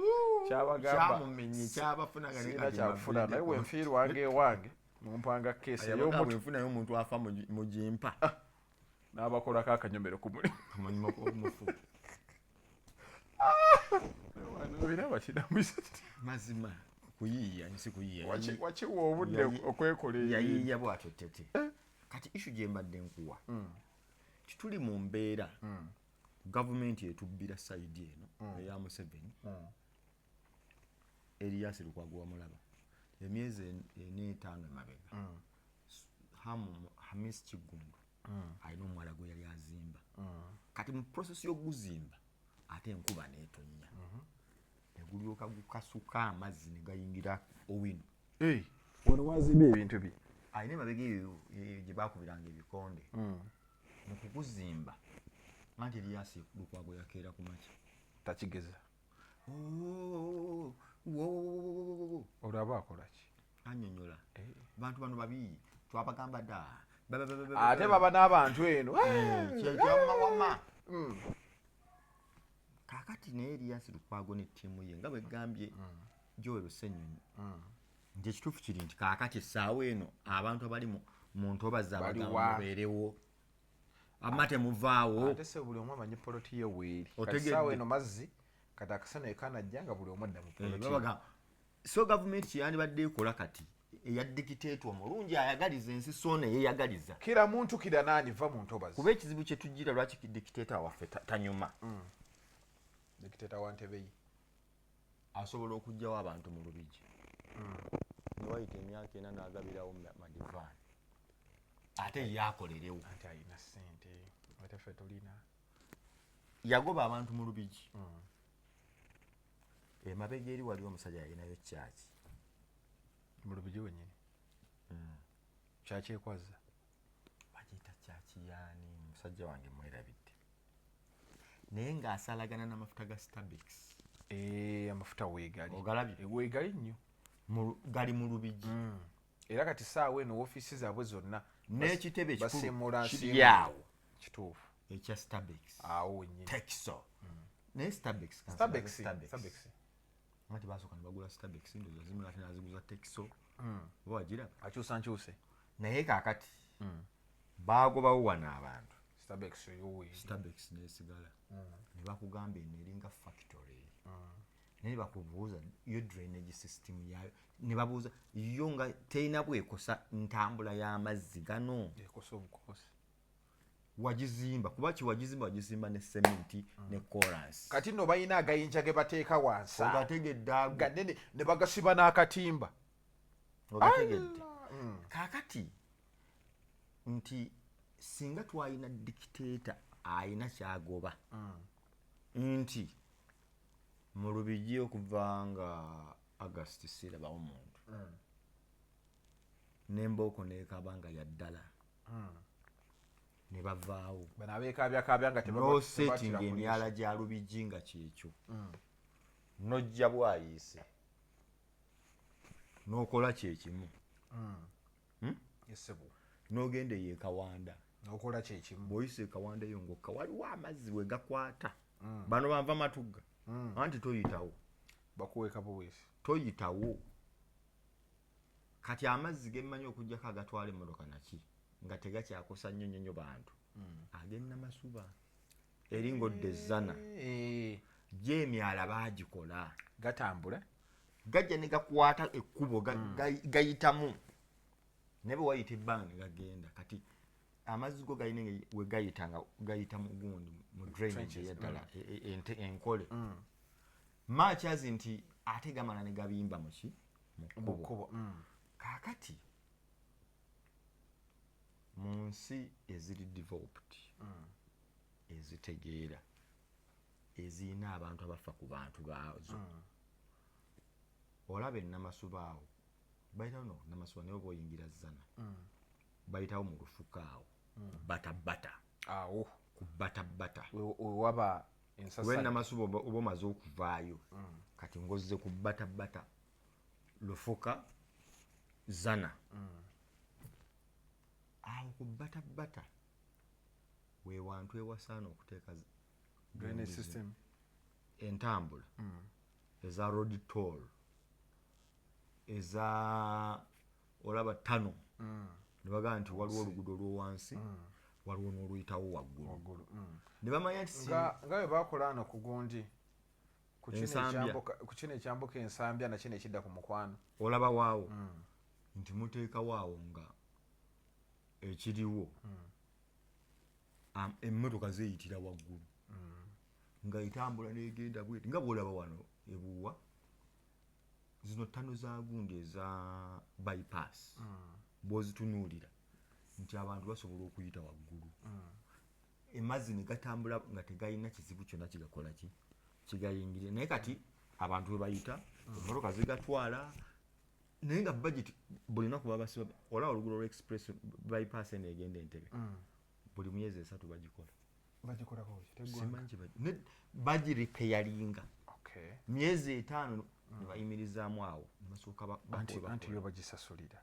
Speaker 2: kyamumenye kyabafunagana
Speaker 1: kyakufuna naye wenfiiri wange ewange mumpanga keesi
Speaker 2: bwenfunayo omuntu afa mugimpa
Speaker 1: n'abakolako akanyomero ku mulimu
Speaker 2: omufu
Speaker 1: biraba kiramuisa
Speaker 2: mazima kuyiiya nsi kuyiiya
Speaker 1: wakiwa obudde okwekola
Speaker 2: yayiiya bwatyo tete kati ishu gye mbadde nkuwa tituli mu mbeera gavumenti etubbira sayidi eno eya Museveni Erias Lukwago wamulaba emyezi 4-5 emabega Hamis Kigundu alina omuwala gwe yali azimba kati mu process y'okuzimba ate enkuba neetonnya negulyoka gukasuka amazzi ne gayingira owino
Speaker 1: wano wazimba ebintu bye
Speaker 2: alina emabega eyo gye baakubiranga ebikonde mu kukuzimba anti Erias Lukwago yakeera ku makya
Speaker 1: takigeza olaba akolaki
Speaker 2: annyonnyola bantu bano babi twabagamba dda
Speaker 1: ate baba n'abantu eno
Speaker 2: kyewama kakati naye Erias Lukwago ne ttiimu ye nga bwegambye Joel Ssenyonyi nti ekituufu kiri nti kakati essaawa eno abantu abali mu ntobazi abagamba mubeerewo amate muvaawo
Speaker 1: ate se buli omu amanyi poloti ye weeri kati essaawa eno mazzi kati akasana ekanajja nga buli omu adda mu poloti
Speaker 2: so gavumenti yandibadde ekola kati eya dikiteeto omulungi ayagaliza ensi soona yeeyagaliza
Speaker 1: kira muntu kira naani va mu ntobazi
Speaker 2: kuba ekizibu kye tujjira lwaki dikiteeta waffe tanyuma
Speaker 1: dikiteeta wa Ntebeyi
Speaker 2: asobola okugjawo abantu mu lubigi newayita emyaka 4 n'agabirawo madivaani ate yakolerewo
Speaker 1: ate alina ssente ate ffe tulina
Speaker 2: yagoba abantu mu lubigi emabega eri waliwo omusajja yalinayo kyaki
Speaker 1: mu lubigi wennyini kyakyekwaza
Speaker 2: bagiyita kyaki yaani musajja wange mwerabidde naye ng'asalagana n'amafuta ga Starbex
Speaker 1: amafuta weegali
Speaker 2: ogalabye
Speaker 1: weegali nnyo
Speaker 2: gali mu lubigi
Speaker 1: era kati saawa eno woofiisi zaabwe zonna
Speaker 2: n'ekitebe
Speaker 1: kiri awo kituufu
Speaker 2: ekya Starbex
Speaker 1: awo wennyini
Speaker 2: Texo naye Starbex ngati basooka ne bagula Starbex ndoza zimula ate naziguza Texo oba wagiraba
Speaker 1: akyusa nkyuse
Speaker 2: naye kaakati baagobawo wano abantu
Speaker 1: Starbex
Speaker 2: nesigala ne bakugamba eno eringa factory naye bakubuuza yo drainage system yayo ne babuuza yo nga terina bwekosa ntambula y'amazzi gano
Speaker 1: ekosa obukosi
Speaker 2: wagizimba kuba wagizimba ne sementi ne chorus
Speaker 1: kati nno balina agayinja ge bateeka wansi
Speaker 2: ogategedde ago
Speaker 1: ganene ne bagasiba n'akatimba
Speaker 2: ogategedde kaakati nti singa twalina dictator ayina kyagoba nti mu Lubigi okuva nga August sirabawo muntu n'embooko neekabanga yaddala ne bavaawo
Speaker 1: bano abeekabyakabya nga
Speaker 2: nosetinga emyala gya Lubigi nga kyekyo nojja bwayiise n'okola kyekimu n'ogenda eyo Kawanda
Speaker 1: n'okola kyekimu
Speaker 2: bw'oyise Kawanda eyo ng'okka waliwo amazzi we gakwata bano banva Matugga anti toyitawo
Speaker 1: bakuweeka buweesi
Speaker 2: toyitawo kati amazzi gemmanyi okugjako agatwala emmotoka naki nga tegakyakosa nnyo bantu ag'Ennamasuba eri ng'odde Zana gy'emyala baagikola
Speaker 1: gatambula
Speaker 2: gajja ne gakwata ekkubo gayitamu ne bwe wayita ebbanga ne gagenda kati amazzi go galina we gayita nga gayita mu gundi mu drainage eyaddala enkole makyazi nti ate gamala ne gabimba mu kkubo kaakati mu nsi eziri developed ezitegeera ezirina abantu abafa ku bantu baazo olaba Ennamasuba awo bayitawo no Nnamasuba naye oba oyingira Zana bayitawo mu Lufuka awo bata
Speaker 1: awo
Speaker 2: ku bata
Speaker 1: wewaba ensasa
Speaker 2: Nnamasuba oba omaze okuvaayo kati ngozze ku bata Lufuka Zana awo ku bata we wantu ewasaana okuteeka
Speaker 1: drainage system
Speaker 2: entambula eza road toll eza olaba tano ne bagamba nti waliwo oluguudo olw'owansi waliwo n'oluyitawo waggulu ne bamanya nti
Speaker 1: nga bwe bakola wano ku Gundi ku kino ekyambuka Ensambya nakyo nekidda ku Mukwano
Speaker 2: olaba waawo nti muteekawo awo nga ekiriwo emmotoka zeeyitira waggulu nga itambula n'egenda bweti nga bw'olaba wano ebuwa zino ttano za Gundi eza bypass bw'ozitunuulira nti abantu basobola okuyita waggulu emazzi ne gatambula nga tegalina kizibu kyonna kigakola kigayingirira naye kati abantu we bayita emmotoka zigatwala naye nga budget bulina kuba basiba olaba oluguudo lwa express bypass eno egenda Entebbe buli myezi 3
Speaker 1: bagikolako
Speaker 2: bagiripeyalinga myezi 5 ne bayimirizaamu awo ne basooka
Speaker 1: anti yo bagisasulira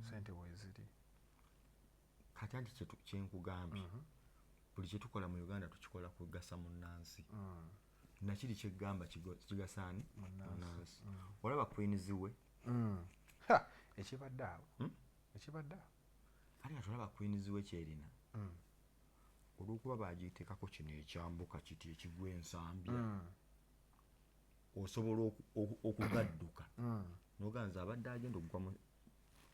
Speaker 1: sente bweziri
Speaker 2: kati anti kyenkugambye buli kyetukola mu Uganda tukikola kugasa munnansi nakiri kyegamba kigasaani munnansi olaba Queens we
Speaker 1: ekibadde awo ali
Speaker 2: atulaba Queens we kyerina olw'okuba bagiteekako kino ekyambuka kiti ekigwa Ensambya osobola okugadduka n'oganza abadde agenda okugwa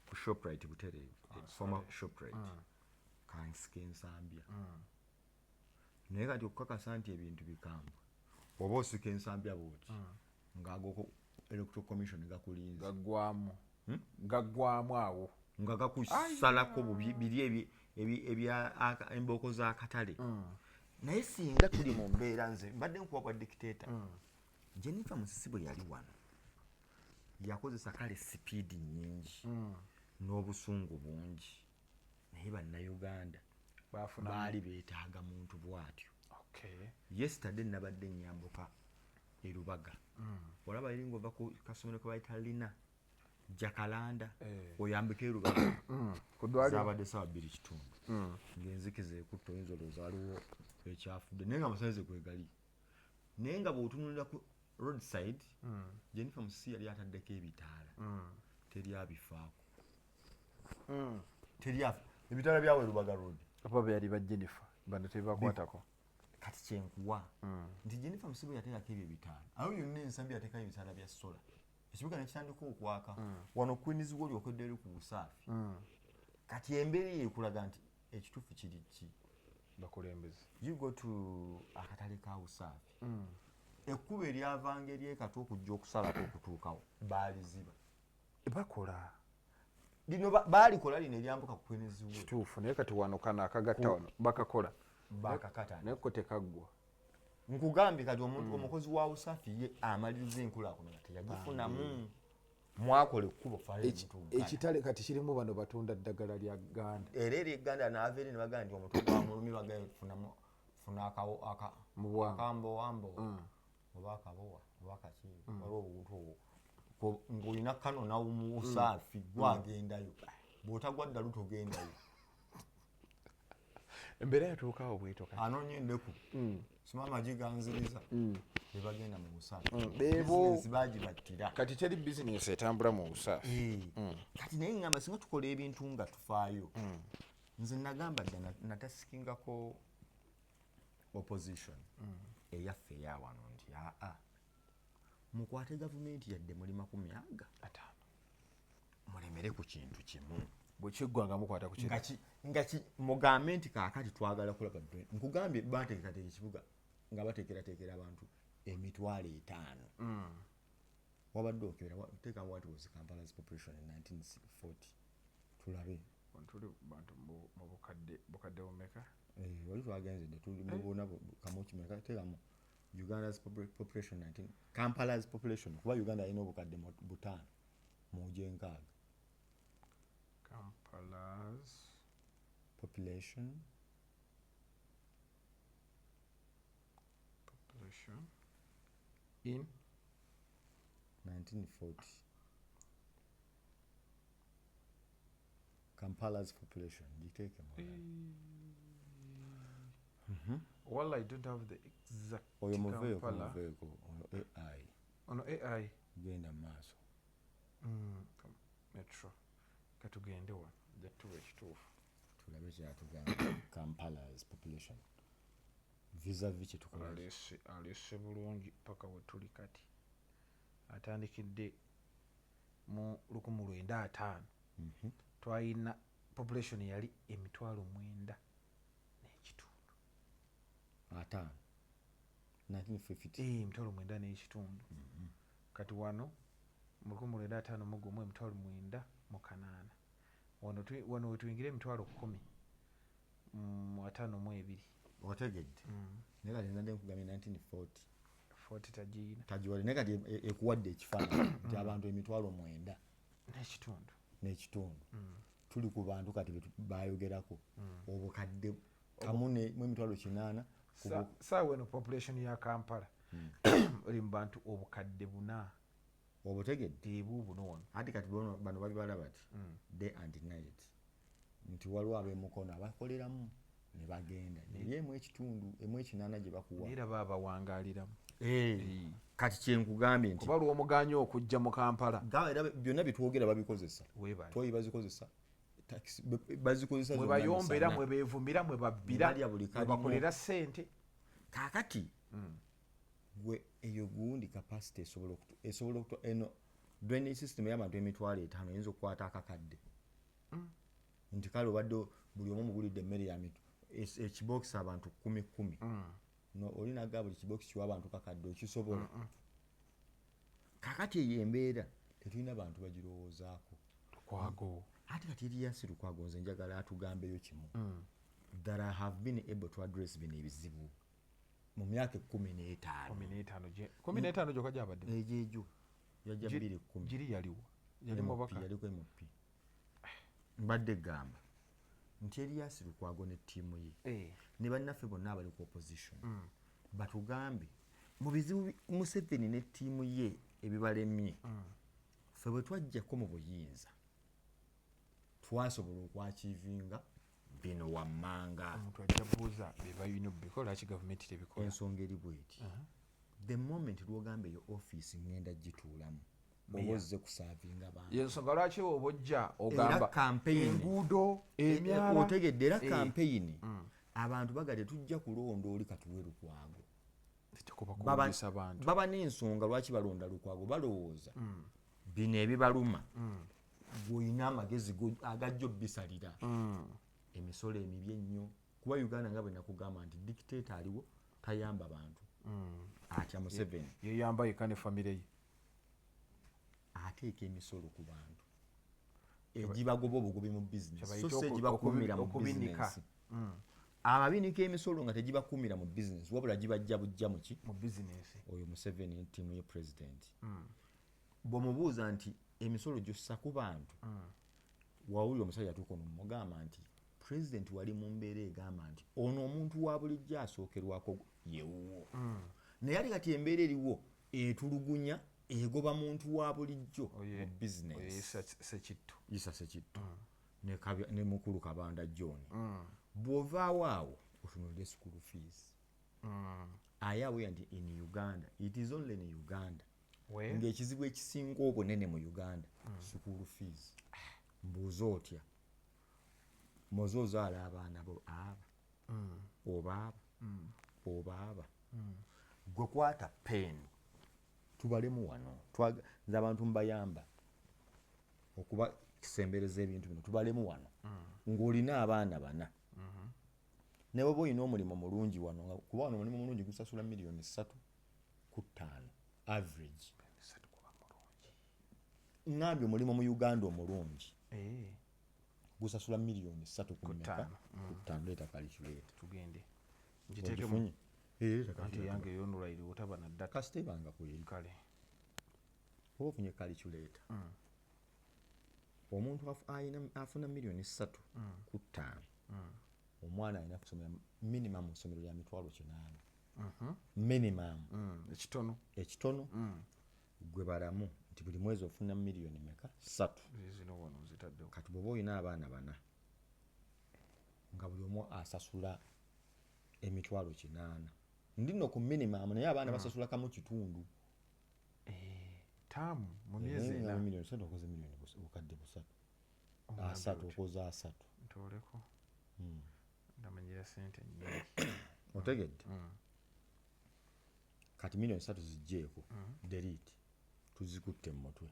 Speaker 2: ku Shoprite Butereevu former Shoprite kansika Ensambya naye kati okukakasa nti ebintu bikambwe oba osika Ensambya bwoti ng'agoko Electoral Commission gakulinze
Speaker 1: gaggwamu awo
Speaker 2: nga gakusalako biri ebya embooko z'akatale naye singa tuli mu mbeera nze mbadde nkuwa bwa dictator Jennifer Musisi bwe yali wano yakozesa kale sipiidi nnyingi n'obusungu bungi naye bannayuganda baali beetaaga muntu bw'atyo yesterday nabadde nnyambuka e Lubaga olaba eri ng'ova ku kasomero ke bayita Lina Jakalanda oyambika e Lubaga zabadde sawa 2 kitundu ng'enzikiza ekutta oyinza olowooza waliwo ekyafudde naye nga amasanyalaze kwegali naye nga bw'otunuulira ku roadside Jennifer Musisi yali ataddeko ebitaala teryabifaako ebitaala byawe Lubaga road
Speaker 1: oba byali ba Jennifer bano tebakwatako
Speaker 2: kati kyenkuwa nti Jennifer Musisi bwe yateekako ebyo ebitaala awo yonna Ensambya yateekayo ebitaala bya sola ekibuga ne kitandika okwaka wano Queens we olyokedde eri ku busaafi kati embeera eyo ekulaga nti ekituufu kiri ki
Speaker 1: bakulembeze
Speaker 2: you go to akatale ka busaafi ekkubo eryavanga eryekati okujja okusalako okutuukawo baaliziba
Speaker 1: bakola
Speaker 2: lino balikola lino eryambuka ku kweneziwe
Speaker 1: kituufu naye kati wano kana akagatta wano bakakola
Speaker 2: bakakata
Speaker 1: naye ko tekaggwa
Speaker 2: nkugambye kati omukozi wa usafi ye amaliriza enkulaakulana teyagifunamu mwakola ekkubo
Speaker 1: ekitale kati kirimu bano batunda ddagala lya Gganda
Speaker 2: era ery'egganda naava eri ne bagamba nti omutwe gwa mulumi bagaye funa akambowambo oba akabowa oba akaki waliwo obuntu obwo ng'olina kano nawumu usaafi gwagendayo bw'otagwa ddalu togendayo
Speaker 1: embeera yatuukawo bwito kati
Speaker 2: anoonya endeku sima amagi ganziriza bebagenda mu busaafi bagibattira
Speaker 1: kati teri bizinesi etambula mu busaafi
Speaker 2: kati naye ngamba singa tukola ebintu nga tufaayo nze nagamba dda natasikingako opposition eyaffe eyawano nti aa mukwate gavumenti yadde muli 50 mulemere ku kintu kimu
Speaker 1: bwekiggwanga mukwata ku kino
Speaker 2: nga mugambe nti kaakati twagala kulaba nkugambye bateekerateeka ekibuga nga bateekerateekera abantu emitwalo 5 wabadde okera teekamu what was Kampala's population in 1940 tulabe
Speaker 1: tuli bantu mu bukadde bumeka
Speaker 2: wali twagenze dde tuli mubona kamukimeka teekamu Uganda's population 19 Kampala's population kuba Uganda alina obukadde 5 mu 6
Speaker 1: Kampala's
Speaker 2: population
Speaker 1: in
Speaker 2: 1940 Kampala's population jiteke
Speaker 1: well I don't have the exact
Speaker 2: oyo muveeko AI
Speaker 1: ono AI
Speaker 2: genda maaso
Speaker 1: metro katugende wa jatuwe kituufu
Speaker 2: tulabe kyatugamba Kampala's population vis-a-vis kyetukola
Speaker 1: alese bulungi paka wetuli kati atandikidde mu 1950 twalina population yali emitwalo 9 n'ekitundu
Speaker 2: 1950
Speaker 1: emitwalo 9 n'ekitundu kati wano mu 1951 emitwalo 9 mu 8 wano wetuyingira emitwalo 10 mu 52
Speaker 2: otegedde naye kati nadde nkugambye 1940
Speaker 1: tagiina
Speaker 2: naye kati ekuwadde ekifaananyi nti abantu emitwalo 9 n'ekitundu tuli ku bantu kati bayogerako obukadde kamu mu emitwalo 8
Speaker 1: saawa eno population ya Kampala eri mu bantu obukadde 4
Speaker 2: obutegedde
Speaker 1: buno
Speaker 2: ati kati bano babibala bati day and night nti waliwo ab'emukono abakoleramu ne bagenda naye emu ekitundu emu 8 gye bakuwa
Speaker 1: era baba wangaaliramu
Speaker 2: kati kyenkugambye nti
Speaker 1: kuba lw'omugaanya okujja mu Kampala
Speaker 2: era byonna byetwogera babikozesa toyi bazikozesa bazikozesa
Speaker 1: mwe bayombera mwe beevumira mwe babbira mwe bakolera ssente
Speaker 2: kaakati gwe eyo gundi capacity esobola eno drainage system y'abantu emitwalo 5 eyinza okukwata akakadde nti kale obadde buli omu mugulidde emmere ya mitu ekibokisi abantu 10 no olinaga buli kibokisi kiwa abantu kakadde okisobola kakati eyo embeera tetulina bantu bagirowoozaako
Speaker 1: kwago
Speaker 2: ate kati eriyasi Lukwago nze njagala atugambeyo kimu that I have been able to address bino ebizibu mu myaka
Speaker 1: 15 gyokka gyabadde
Speaker 2: ejejo yajja 210
Speaker 1: giri yaliwo yali mubaka
Speaker 2: yaliko MP mbadde gamba nti eriyasi Lukwago ne ttiimu ye ne bannaffe bonna abali ku opposition batugambe mu bizibu Museveni ne ttiimu ye ebibalemye ffe bwe twajjako mu buyinza twasobola okwakivinga bino wammanga
Speaker 1: omuntu ajja buuza bebayina bikola ki gavumenti tebikola
Speaker 2: ensonga eri bweti the moment lwogambe eyo office ngenda gituulamu oba ozze kusaavinga bantu
Speaker 1: yensonga lwaki oba ojja ogamba
Speaker 2: enguudo emyala otegedde era kampeyini abantu bagadde tujja kulonda oli katuwe Lukwago baba n'ensonga lwaki balonda Lukwago balowooza bino ebibaluma gwoyina amagezi agajja obbisalira emisolo emibi ennyo kuba Uganda nga bwe nakugamba nti dictator aliwo tayamba bantu atya Museveni
Speaker 1: yeyamba yekka ne famire ye
Speaker 2: ateeka emisolo ku bantu egibagoba obugobi mu business so se egibakuumira mu business ababinika emisolo nga tegibakuumira mu business wabula gibajja bujja mu
Speaker 1: business
Speaker 2: oyo Museveni ttiimu ye president bw'omubuuza nti emisolo gyossa ku bantu wawulira omusajja atuuka ono mugamba nti president wali mu mbeera egamba nti ono omuntu wa bulijjo asookerwako yewuwo naye ali kati embeera eriwo etulugunya egoba muntu wa bulijjo mu business Isa Sekitto ne mukulu Kabanda John bw'ovaawo awo otunulire school fees ayawe nti in Uganda it is only in Uganda ng'ekizibu ekisinga obunene mu Uganda school fees mbuuza otya moze ozaala abaana bo obaaba gwe kwata peeni tubalemu wano nze abantu mbayamba okuba kisembereza ebintu bino tubalemu wano ng'olina abaana bana ne bw'oba olina omulimu mulungi wano kuba wano omulimu mulungi gusasula $3.5 million average ngambye omulimu mu Uganda omulungi gusasula $3 million ku ttaano leeta calculator
Speaker 1: tugende ngiteekemu anti yange yonulaire otaba na data
Speaker 2: kasite banga kweri
Speaker 1: kale
Speaker 2: oba ofunye calculator omuntu afuna $3 million ku ttaano omwana alina kusomera minimum essomero lya $9,000 minimum ekitono gwe balamu nti buli mwezi ofuna $3 million kati bw'oba olina abaana bana nga buli omu asasula $8,000 ndi nno ku minimum naye abaana basasula kamu kitundu
Speaker 1: taamu mu myezi ena
Speaker 2: okoze $1 million obukadde busatu okoze asatu
Speaker 1: ntoleko ndamanyira sente nnyingi
Speaker 2: otegedde kati $3 million zijjeeko delete tuzikutte mu mutwe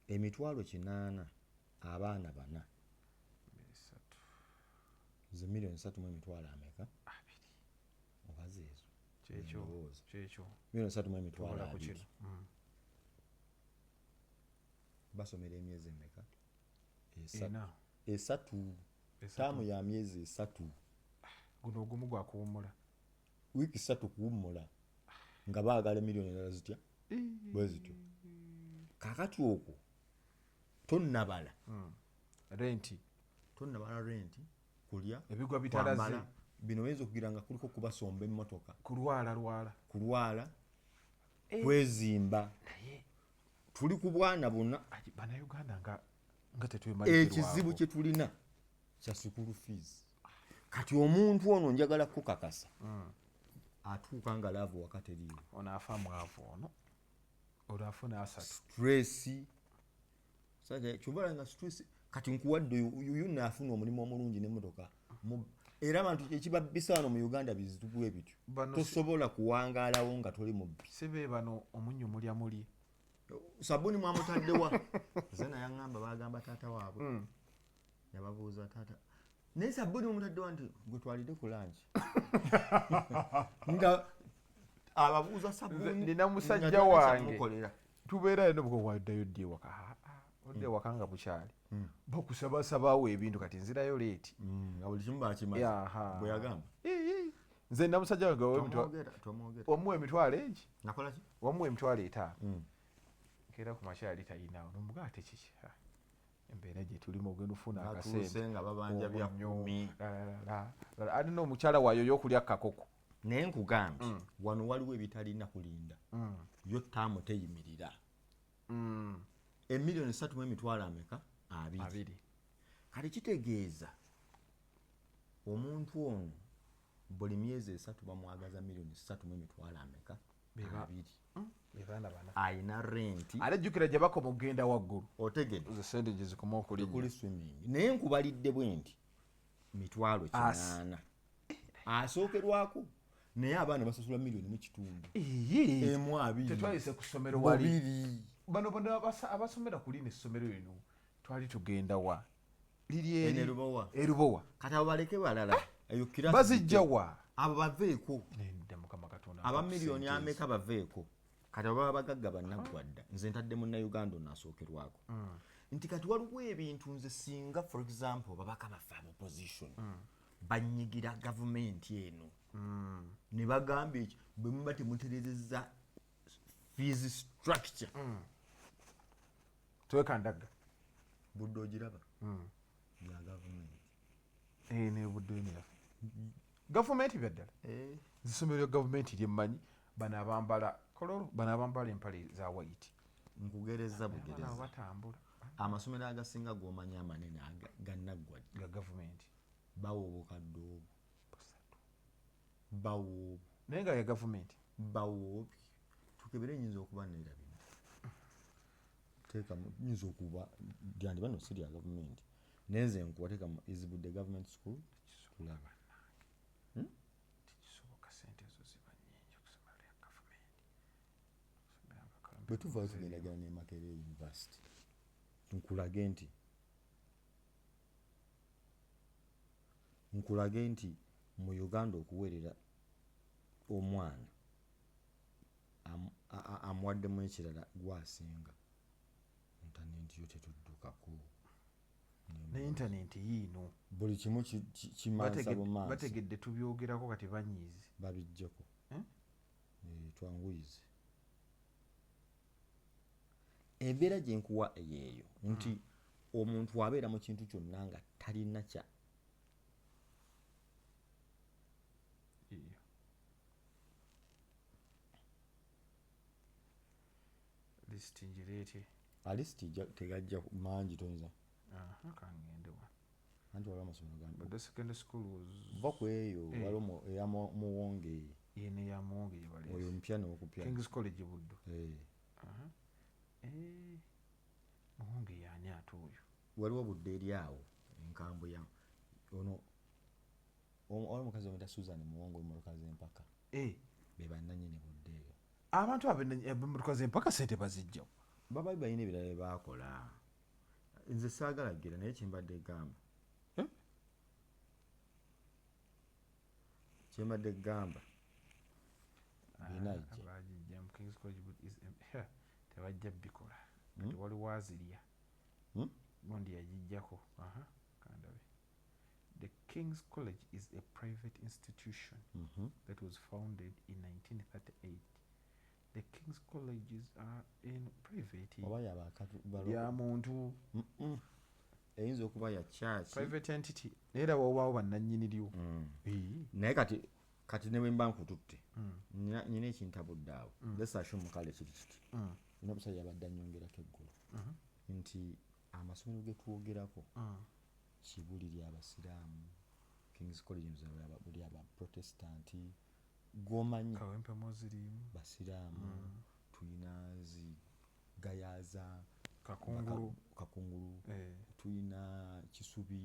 Speaker 2: $8,000 abaana bana ze $3 million ameka obaze ezo
Speaker 1: kyekyo
Speaker 2: $3,200,000 basomera emyezi emeka esatu taamu ya myezi esatu
Speaker 1: guno ogumu gwa kuwummula
Speaker 2: wiiki 3 kuwummula nga baagala $1 million zitya bwe zityo kakati okwo tonnabala
Speaker 1: renti
Speaker 2: kulya
Speaker 1: ebigwa bitalaze
Speaker 2: bino oyinza okugira nga kuliko kubasomba emmotoka
Speaker 1: kulwala
Speaker 2: kwezimba tuli ku bwana bonna
Speaker 1: bannayuganda nga tetwemalirwa
Speaker 2: ekizibu kye tulina kya school fees kati omuntu ono njagala kukakasa atuuka nga laavu wakati eriiwo
Speaker 1: ono afa mwavu ono olwafuna asatu
Speaker 2: stress saja kyobala nga stress kati nkuwadde oyo naafuna omulimu omulungi n'emmotoka era abantu ekibabisa wano mu Uganda bizitubwe bityo tosobola kuwangaalawo nga toli mubbi
Speaker 1: sibe bano omunnyo mulya muli
Speaker 2: sabuni mwamutaddewa zena yaŋŋamba bagamba taata waabwe yababuuza taata naye sabuni mwamutaddewa nti gwe twalidde ku langi nga ababuuza sabuni
Speaker 1: nina musajja wange tubeerayo nobwo waddayo ddi ewaka odde ewaka nga bukyali bakusabasabaawo ebintu kati nzirayo leeti
Speaker 2: nga buli kimu bakimaze bwe yagamba
Speaker 1: nze nina musajja wange wamuwa emitwalo egi wamuwa emitwalo 5 era ku makyali tayinawo nomuga ate kiki embeera gye tulimu ogenda ofuna
Speaker 2: akasente nga babanja bya 10
Speaker 1: alina omukyala waayo y'okulya kakoko
Speaker 2: naye nkugambye wano waliwo ebitalina kulinda yo ttaamu teyimirira $3 million ameka 2 kati kitegeeza omuntu ono buli myezi 3 bamwagaza $3 million ameka 2 ayina renti
Speaker 1: alejjukira gye bakoma okugenda waggulu
Speaker 2: otegedde
Speaker 1: ze sente gye zikoma okulinnya
Speaker 2: swimming naye nkubalidde bwe nti $8,000 asookerwako naye abaana basasula $1 million emu 2
Speaker 1: tetwayise ku ssomero wali bano abasomera ku lino essomero lino twali tugenda wa liri erubowa
Speaker 2: kati abo baleke balala eyo kirasi
Speaker 1: bazijja wa
Speaker 2: abo baveeko
Speaker 1: mukama katonda
Speaker 2: aba miliyoni ameka baveeko kati abo baba bagagga bannaggwadda nze ntadde munnayuganda ono asookerwako nti kati waliwo ebintu nze singa for example babaka baffe opposition banyigira gavumenti eno ne bagamba ekyo bwe muba temuterezeza fees structure
Speaker 1: twekandaga
Speaker 2: budde ogiraba ya gavumenti
Speaker 1: ne budde ne gavumenti byaddala zisomero lya gavumenti lyemmanyi bano abambala empale za white
Speaker 2: nkugereza bugereza
Speaker 1: batambula
Speaker 2: amasomero agasinga g'omanyi amanene gannaggwa
Speaker 1: ga gavumenti
Speaker 2: bawa obukadde obwo bawa
Speaker 1: naye nga ya gavumenti
Speaker 2: bawa tukebere nyinza okuba nerabina teekamu nyinza okuba gyandiba no si lya gavumenti nenze nkuwateeka mu izibudde government school tulaba
Speaker 1: tekisoboka sente ezo ziba nnyingi okusomera lya gavumenti
Speaker 2: bwe tuvaayo tugendagana ne Makerere University nkulage nti mu Uganda okuweerera omwana amuwaddemu ekirala gwasinga intaneti yo tetuddukako
Speaker 1: ne intaneti yiino
Speaker 2: buli kimu kimansa bumansi
Speaker 1: bategedde tubyogerako kati banyiizi
Speaker 2: babijjako twanguyize embeera gye nkuwa eyeeyo nti omuntu abeera mu kintu kyonna nga talina kya
Speaker 1: lisiti ngireete
Speaker 2: alisiti tegajja mangi toyinza
Speaker 1: kangende wa
Speaker 2: anti waliwo amasomero gambi
Speaker 1: but the secondary school was
Speaker 2: va ku eyo waliwo eya Muwonge
Speaker 1: yene ya Muwonge yebali
Speaker 2: oyo mpya n'okupya
Speaker 1: King's College Buddo Muwonge yani ate oyo
Speaker 2: waliwo Buddo eri awo enkambo ya ono omukazi omuyita Susan Muwonge omuluka z'empaka be bannannyini Buddo eyo
Speaker 1: abantu abemuluka z'empaka sente bazijjawo
Speaker 2: babayi balina ebirala bye baakola nze saagala ggera naye kyembadde gamba
Speaker 1: bagijja mu King's College tebajja bikola kati waliwo azirya gundi yagijjako kandabe. The King's College is a private institution that was founded in 1938. The King's Colleges are in private ya muntu
Speaker 2: eyinza okuba ya church
Speaker 1: private entity era wawaawo bannannyiniryo
Speaker 2: naye kati ne bwe mba nkututte nyina ekintabudde awo lesasho mukale kiri kiti n'obusajja abadde annyongerako eggulu nti amasomero ge twogerako kibuli ly'abasiraamu King's College buli aba protestanti gomanyi
Speaker 1: Kawempe Muslim
Speaker 2: basiraamu tuyina Gayaza kakungulu tuyina Kisubi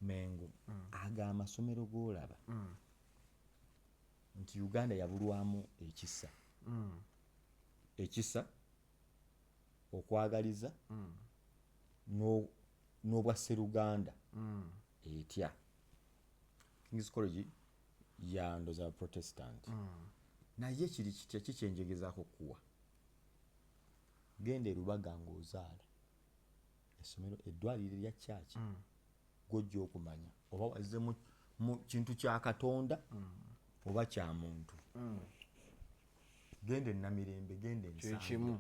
Speaker 2: Mengo aga amasomero g'olaba nti Uganda yabulwamu ekisa okwagaliza n'obwa Sseruganda etya King's College yandoza protestant naye kiri kitya kikyenjegezaako kuwa genda Rubaga ng'ozaala essomero eddwaliro lya church gojja okumanya oba wazze mu kintu kya Katonda oba kya muntu genda Namirembe genda
Speaker 1: Ensangwe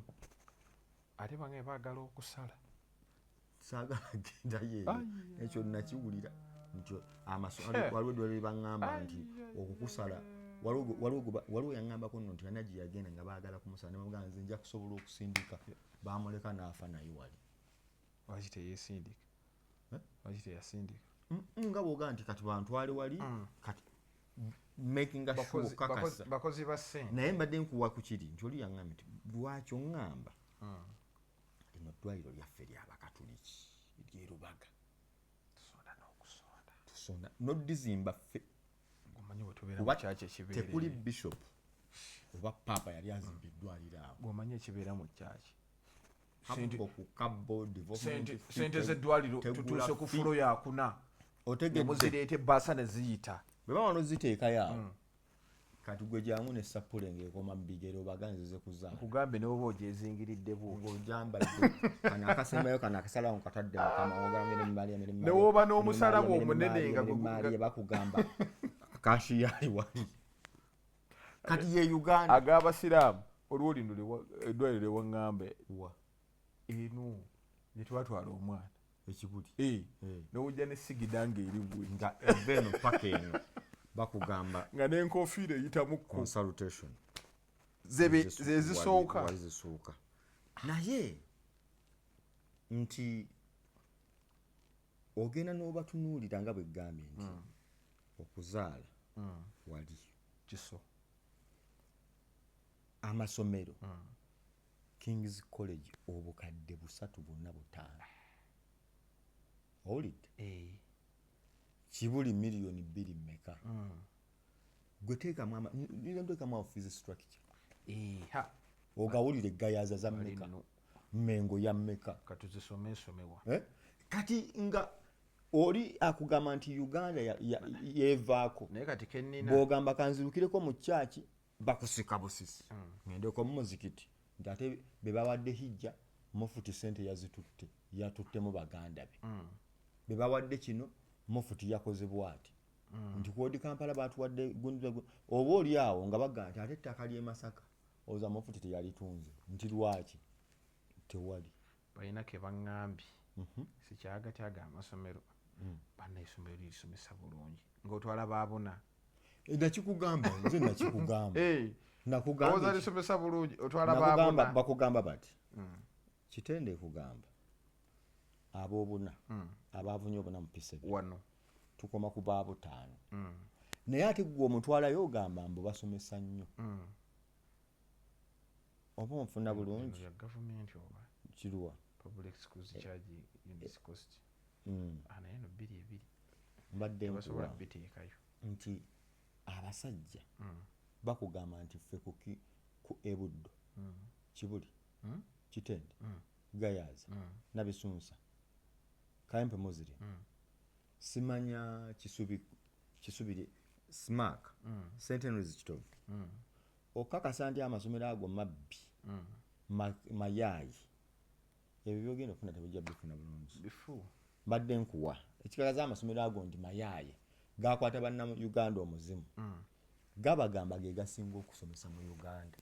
Speaker 1: ate bange baagala okusala
Speaker 2: saagala gendayo ekyo nakiwulira nti waliwo eddwaliro baŋŋamba nti okukusala waliwo yaŋŋambako nno nti yanaji yagenda nga baagala kumusala ne bamugamba nze nja kusobola okusindika baamuleka n'afa naye wali
Speaker 1: lwaki teyesindika lwaki teyasindika
Speaker 2: nga bw'ogaa nti kati bantwale wali kati making a sure kakasa
Speaker 1: bakozi ba ssente
Speaker 2: naye mbadde nkuwa ku kiri nti oli yaŋŋamba nti lwaki oŋŋamba lino ddwaliro lyaffe ly'Abakatuliki ery'e Rubaga tusonda n'oddizimba ffe
Speaker 1: kuba
Speaker 2: tekuli bishop oba papa yali azimba eddwaliro awo
Speaker 1: gwomanyi ekibeera mu kyaki
Speaker 2: sente
Speaker 1: z'eddwaliro tutuuse ku fulo yakuna muzireeta ebbaasa ne ziyita
Speaker 2: bwe baba noziteekayo awo kati gwe jangu ne sapule ng'ekoma mu bigere obaganzize kuzaala
Speaker 1: kugambe n'oba ogyezingiridde buuti
Speaker 2: ng'ogyambadde kana akasembayo kana akasalawo nkatadde mukama ogambye ne
Speaker 1: ne wooba n'omusalawo omunene nga
Speaker 2: bakugamba kashiyali wali kati ye Uganda
Speaker 1: ag'abasiraamu olwolino eddwaliro ewaŋŋambe eno gye twatwala omwana
Speaker 2: ekibuli
Speaker 1: n'owujja ne sigidanga eribwe
Speaker 2: nga eva eno paka eno bakugamba
Speaker 1: nga n'enkofiira eyitamu
Speaker 2: consultation
Speaker 1: ze zisooka
Speaker 2: naye nti ogenda n'obatunuulira nga bwe ggambye nti okuzaala wali
Speaker 1: kiso
Speaker 2: amasomero King's College obukadde 345 owulidde kibuli miliyoni 2 mmeka gwe teekamu office structure ogawulire gayaza za mmeka mmengo ya mmeka
Speaker 1: katuzisomesomebwa
Speaker 2: kati nga oli akugamba nti Uganda yevaako
Speaker 1: naye kati kennina
Speaker 2: bw'ogamba kanzirukireko mu kyaki bakusika busisi ngendeko mu muzikiti nti ate be bawadde hijja Mofuti sente yazitutte yatuttemu baganda be be bawadde kino Mofuti yakoze bwati nti kwodi Kampala batuwadde oba oli awo nga bagamba nti ate ettaka ly'e Masaka oza Mofuti teyalitunze nti lwaki tewali
Speaker 1: balina ke baŋŋambye sikyagatyaga amasomero banna essomero lirisomesa bulungi ng'otwala baabona
Speaker 2: nakikugamba nze nakikugamba
Speaker 1: nakugamba lisomesa bulungi otwala baabona
Speaker 2: bakugamba bati kitende kugamba aboobuna abavunye obuna mu P7
Speaker 1: wano
Speaker 2: tukoma ku baabo 5 naye ate gwe omutwalayo ogamba mbu basomesa nnyo oba onfuna bulungi
Speaker 1: ya gavumenti oba
Speaker 2: kiruwa
Speaker 1: public schools charge units cost naye no 2
Speaker 2: mbadde
Speaker 1: basobola biteekayo
Speaker 2: nti abasajja bakugamba nti ffe ku Ebuddo Kibuli Kitende Gayaza Nabisunsa Kayempe Muziri simanya Kisubiri Smack St. Henry's Kitovu okakasa nti amasomero ago mabbi mayayi ebyo byogenda okufuna tebijja bifuna bulungi
Speaker 1: bifu
Speaker 2: mbadde nkuwa ekikakaza amasomero ago ndi mayayi gakwata banna mu Uganda omuzimu gabagamba ge gasinga okusomesa mu Uganda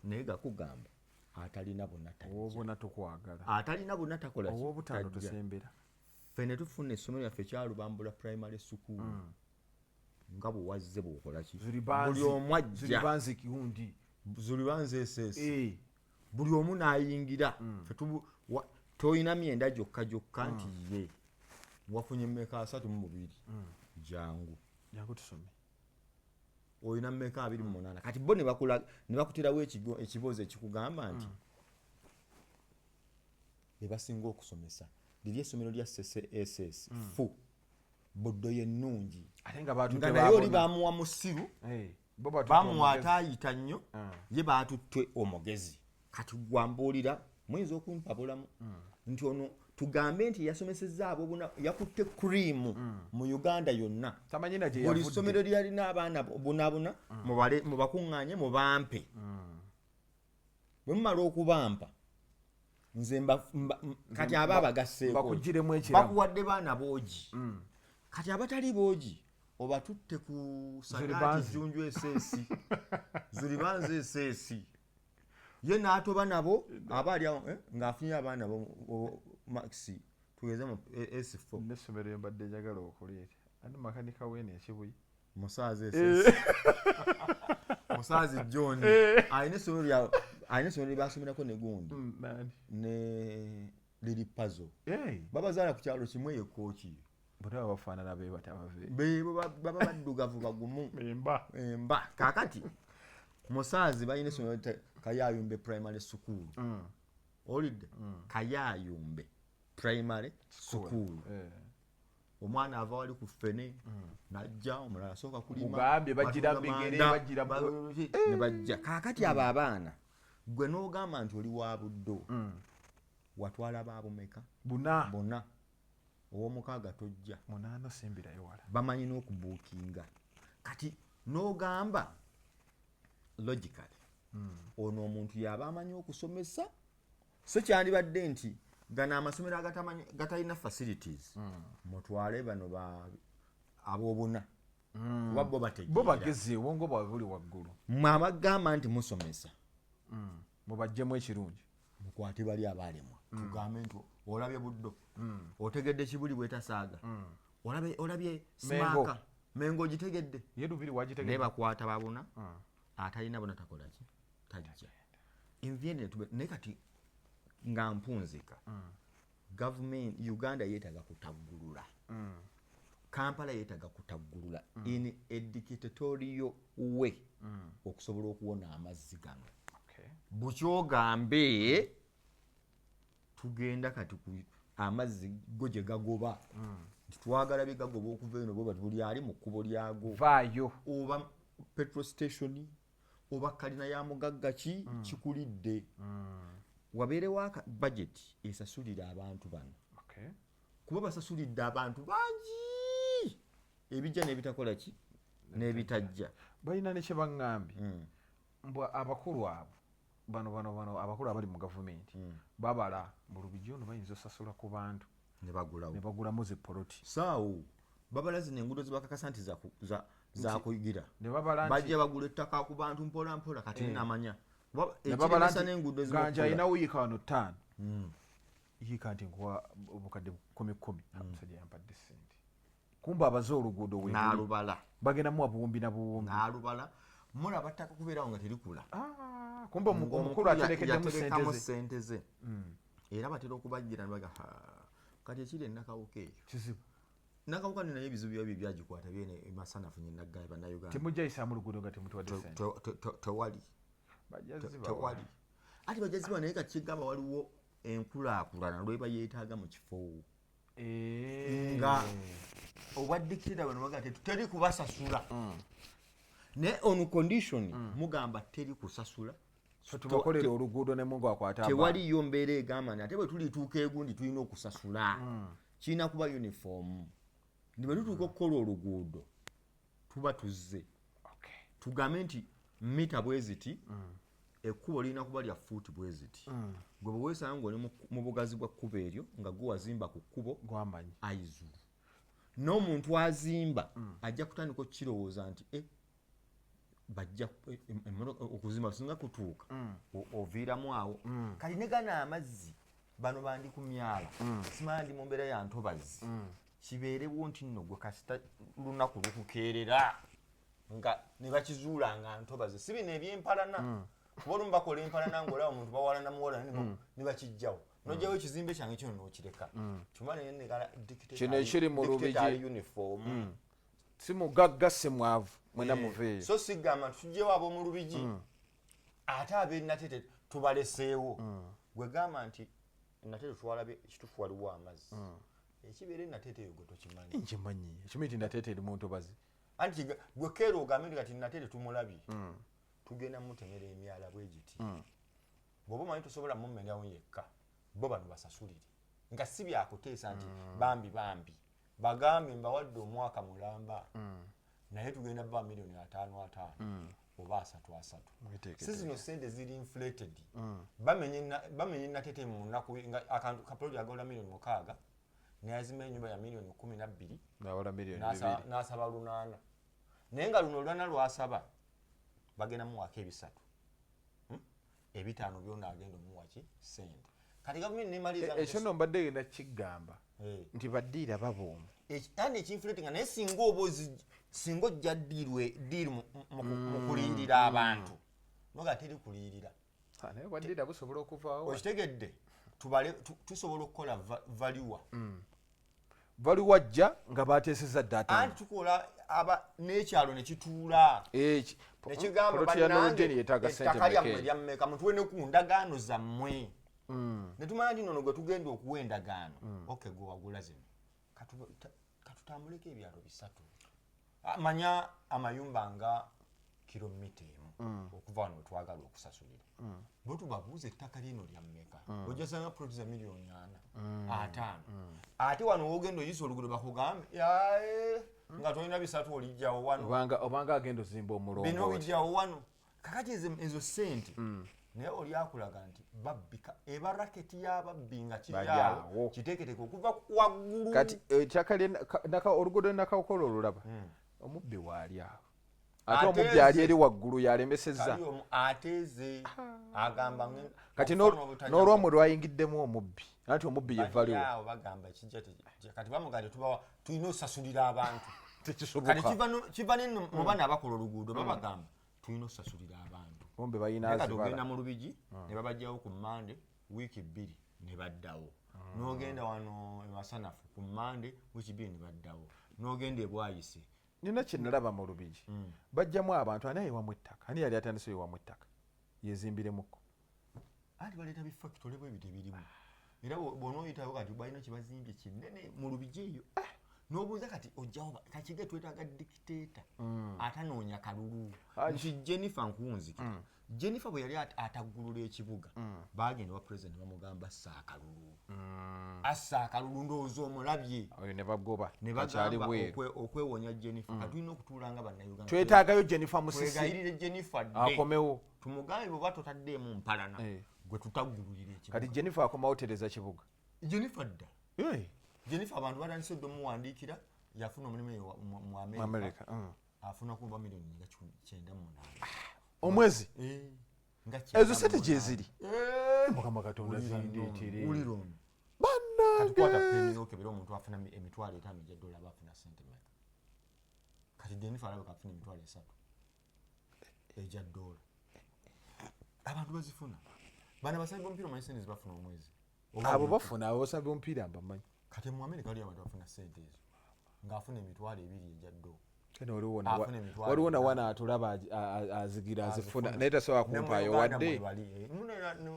Speaker 2: naye gakugamba atalina
Speaker 1: bonna tukwagala
Speaker 2: atalina bonna takola
Speaker 1: obutano tusembera
Speaker 2: ffe ne tufuna essomero yaffe Kyalubambula primary school nga bwe wazze bw'okola ki buli omu ajja zuli banze esese buli omu n'ayingira toyina myenda gyokka nti ye wafunye mmeka 32 jangu
Speaker 1: tusome
Speaker 2: oyina mmeka 28 kati bo ne bakuterawo ekibuuzo ekikugamba nti be basinga okusomesa liri essomero lya SSS fu Buddo y'ennungi nga naye oli bamuwa musiru bamuwa ataayita nnyo ye baatutte omugezi kati gwambuulira muyinza okumpabulamu nti ono tugambe nti yasomesezza abo yakutte kuriimu mu Uganda yonna buli ssomero lyalina abaana bunabuna mubakuŋŋaanye mubampe bwe mumala okubampa nze kati aba abagasseeko bakuwadde baana boogi kati abatali boogi obatutte ku Sanaati Jjunju esseesi ziribanze esseesi ye n'atoba nabo abaali awo ng'afunye abaana maxi tugeze mu S4
Speaker 1: n'essomero embadde njagala okuleeta ate makanika weene ekibuyi
Speaker 2: musaazi esseesi musaazi John alina essomero lye basomerako ne gundi ne liri puzzle babazaala ku kyalo kimu eyo kooki
Speaker 1: bonna bafaanana be batabave
Speaker 2: baba baddugavu bagumu emba kaakati musaazi balina essomero Kayayumbe primary school olidde Kayayumbe primary school omwana ava wali ku ffene najja omulala asooka kulima
Speaker 1: ugambye bagira bigere bagira
Speaker 2: ne bajja kaakati abo abaana gwe n'ogamba nti oli wa Buddo watwala baabumeka bonna ow'omukaaga tojja
Speaker 1: 8 simbirayo wala
Speaker 2: bamanyi n'okubuukinga kati n'ogamba logically ono omuntu yaba amanyi okusomesa so kyandibadde nti gana amasomero gatalina facilities mutwale bano abobuna kuba
Speaker 1: bo bageze wongo bwabuli waggulu
Speaker 2: mwamagamba nti musomesa
Speaker 1: mubajjemu ekirungi
Speaker 2: mukwate bali abalemwa tugambe nti olabye buddo otegedde kibuli bwetasaaga olabye simaka mengo gitegedde
Speaker 1: yedubiri wagitegedde
Speaker 2: ne bakwata babuna atalina bona takola ki tajja envyene ne kati nga mpunzika government Uganda yetaga kutaggulula Kampala yetaga kutaggulula in a dictatorial way okusobola okuwona amazzi gano bukyogambe tugenda kati ku amazzi goje gagoba twagala bigagoba okuva eno bo buli ali mu kkubo lyago
Speaker 1: vaayo
Speaker 2: oba petrol station oba kalina ya mugagga ki kikulidde wabeerewo budget esasulira abantu bano kuba basasulidde abantu bangi ebijja n'ebitakola ki n'ebitajja
Speaker 1: balina ne kye baŋŋambye mbwa abakulu abo bano abakulu abali mu gavumenti babala mu lubijja ono bayinza osasula ku bantu ne bagulamu zipoloti
Speaker 2: saawo babala zino enguudo zibakakasa nti zakuyigira bajja bagula ettaka ku bantu mpola mpola kati namanya
Speaker 1: ekiremesa n'enguudo ganja alina wiika wano 5 yiika nti nkuwa obukadde 10 omusajja yampadde ssente kumba abaze oluguudo
Speaker 2: n'alubala
Speaker 1: bagendamu abuwumbi na buwumbi
Speaker 2: n'alubala mulaba ttaka kubeerawo nga terikula
Speaker 1: kumba omukulu aterekeddemu
Speaker 2: ssente ze era batera okubajjira nibaga kati ekiri enakawuka eyo
Speaker 1: kizibu
Speaker 2: nakawuka naye ebizibu byabyo byagikwata byene emasanafu nye naggala bannayuganda
Speaker 1: temujjayisaamu oluguudo nga temutuwadde ssente
Speaker 2: tewali ati bajaziba naye kati kigamba waliwo enkulaakulana lweba yeetaaga mu kifo nga obwaddikirira bano baga teri kubasasula ne on condition mugamba teri kusasula
Speaker 1: so tubakolera oluguudo ne mungu akwata
Speaker 2: tewaliyo mbeera egamba nti ate bwe tulituuka egundi tulina okusasula kirina kuba uniform ne bwe tutuuka okukola oluguudo tuba tuzze tugambe nti mita bwe ziti ekkubo lirina kuba lya fuuti bwe ziti gwe bwe weesanga ng'oli mu bugazi bwa kkubo eryo nga gwe wazimba ku kkubo
Speaker 1: gwamanyi
Speaker 2: ayizulu n'omuntu azimba ajja kutandika okukirowooza nti bajja okuzimba singa kutuuka oviiramu awo kati ne gana amazzi bano bandi ku myala simanya ndi mu mbeera ya ntobazi kibeerewo nti nno gwe kasita lunaku lukukeerera nga ne bakizuula nga ntobazi si bino ebyempalana kuba olumu bakola empalana ng'olaba omuntu bawalana muwalana ne bakijjawo nojjawo ekizimbe kyange kino n'okireka
Speaker 1: kino ekiri mu lubigi
Speaker 2: uniform
Speaker 1: si mugagga si mwavu mwena muveeyo
Speaker 2: so sigamba tujjewo ab'omu lubigi ate ab'enatete tubaleseewo gwe gamba nti natete twalabye ekitufu waliwo amazzi ekibeera enatete eyo gwe tokimanyi
Speaker 1: nkimanyi ekimanyi nti natete eri mu ntobazi
Speaker 2: anti gwe keera ogambe nti kati natete tumulabye tugenda mutemera emyala bwe giti bw'oba omanyi tosobola mummenyawo yekka bo bano basasulire nga si byakuteesa nti bambi bagambe mbawadde omwaka mulamba naye tugenda ba miliyoni 5 oba 3 si zino sente ziri inflated bamenye natete mu nnaku nga akantu kapoloti agola miliyoni 6 nayazima ennyumba ya miliyoni 12 n'asaba 8 naye nga luno olwana lwasaba bagenda muwaka 3 5 byonna agenda omuwaki sente kati gavumenti nemaliza
Speaker 1: ekyo nno mbadde genda kigamba nti baddiira baboomu
Speaker 2: yani ekinfulatinga naye singa ojja ddiiri mu kuliyirira abantu noga teri kuliyirira
Speaker 1: naye baddiira busobola okuvaawo
Speaker 2: okitegedde tusobola okukola
Speaker 1: valuwa jja nga bateeseza data
Speaker 2: anti tukola n'ekyalo ne kituula nekigamba bannange ettaka lyammwe lyammeka mutuwe ne ku ndagaano zammwe ne tumanya nti nono gwe tugenda okuwa endagaano oke gwe wagula zino katutambuleko ebyalo 3 manya amayumba nga kilomita emu okuva wano wetwagala okusasulira bwe tubabuuza ettaka lino lyammeka ojja sanga poloti za miliyoni 5 ate wano wogenda oyisa oluguudo bakugambe nga tolina 3 olijjawo wano
Speaker 1: obanga agenda ozimba omulongo
Speaker 2: bino bijjawo wano kakati ezo ssente naye oli akulaga nti babbika eba raketi y'ababbi nga kiryawo kiteeketeeke okuva waggulu
Speaker 1: kati ekyakali oluguudo nakawukola olulaba omubbi waali awo ate omubbi ali eri waggulu yalemesezza
Speaker 2: ateeze agamba
Speaker 1: kati n'olwomwe lwayingiddemu omubbi anti omubbi yevaliwo
Speaker 2: bagamba ekijja kati bamugade tulina osasulira abantu
Speaker 1: tekisoboka
Speaker 2: kati kiva neno mu baana abakola oluguudo babagamba tulina osasulira abantu
Speaker 1: bombe balina
Speaker 2: tugenda mu Lubigi ne babajjawo ku Mande wiiki 2 ne baddawo n'ogenda wano Masanafu ku Mande wiiki 2 ne baddawo n'ogenda Bwayise
Speaker 1: nina kye nalaba mu Lubigi bajjamu abantu ani yewamu ettaka ani yali atandise yewamu ettaka yezimbiremukko
Speaker 2: ati baleeta bifactory bwe bitebirimu era bw'onooyitawo kati balina kibazimbye kinene mu Lubigi eyo n'obuuza kati ojjawo kakige twetaaga dictator atanoonya kalulu nti Jennifer Nkunziki Jennifer bwe yali ataggulula ekibuga baagenda wa president bamugamba assa akalulu ndowooza omulabye
Speaker 1: oyo ne bagoba
Speaker 2: bagamba okwewonya Jennifer katulina okutuula nga bannayuganda
Speaker 1: twetaagayo Jennifer Musisi
Speaker 2: twegayirire Jennifer
Speaker 1: akomewo
Speaker 2: tumugambe bweba totaddeemu mpalana gwe tutaggululira ekibuga
Speaker 1: kati Jennifer akomawo tereza kibuga
Speaker 2: Jennifer dda Jennifer abantu batandise omuwandiikira yafuna omulimu mu America afuna kuba milioni nga 98
Speaker 1: omwezi ezo sente gye ziri mukama katonda zindeetere
Speaker 2: ulirono katukwata peni okebera omuntu afuna emitwalo 5 gya dola bafuna sente meka kati Jennifer alaba kafuna emitwalo 3 ejja dola abantu bazifuna bana basabi bompira mu sente zibafuna omwezi
Speaker 1: abo bafuna abo basabi bompira mbamanyi
Speaker 2: kati mu America ali abantu bafuna sente ezo ngafuna emitwalo 2 ejja dola
Speaker 1: kene waliwo na wana atulaba azigira azifuna naye tasobola kumpaayo wadde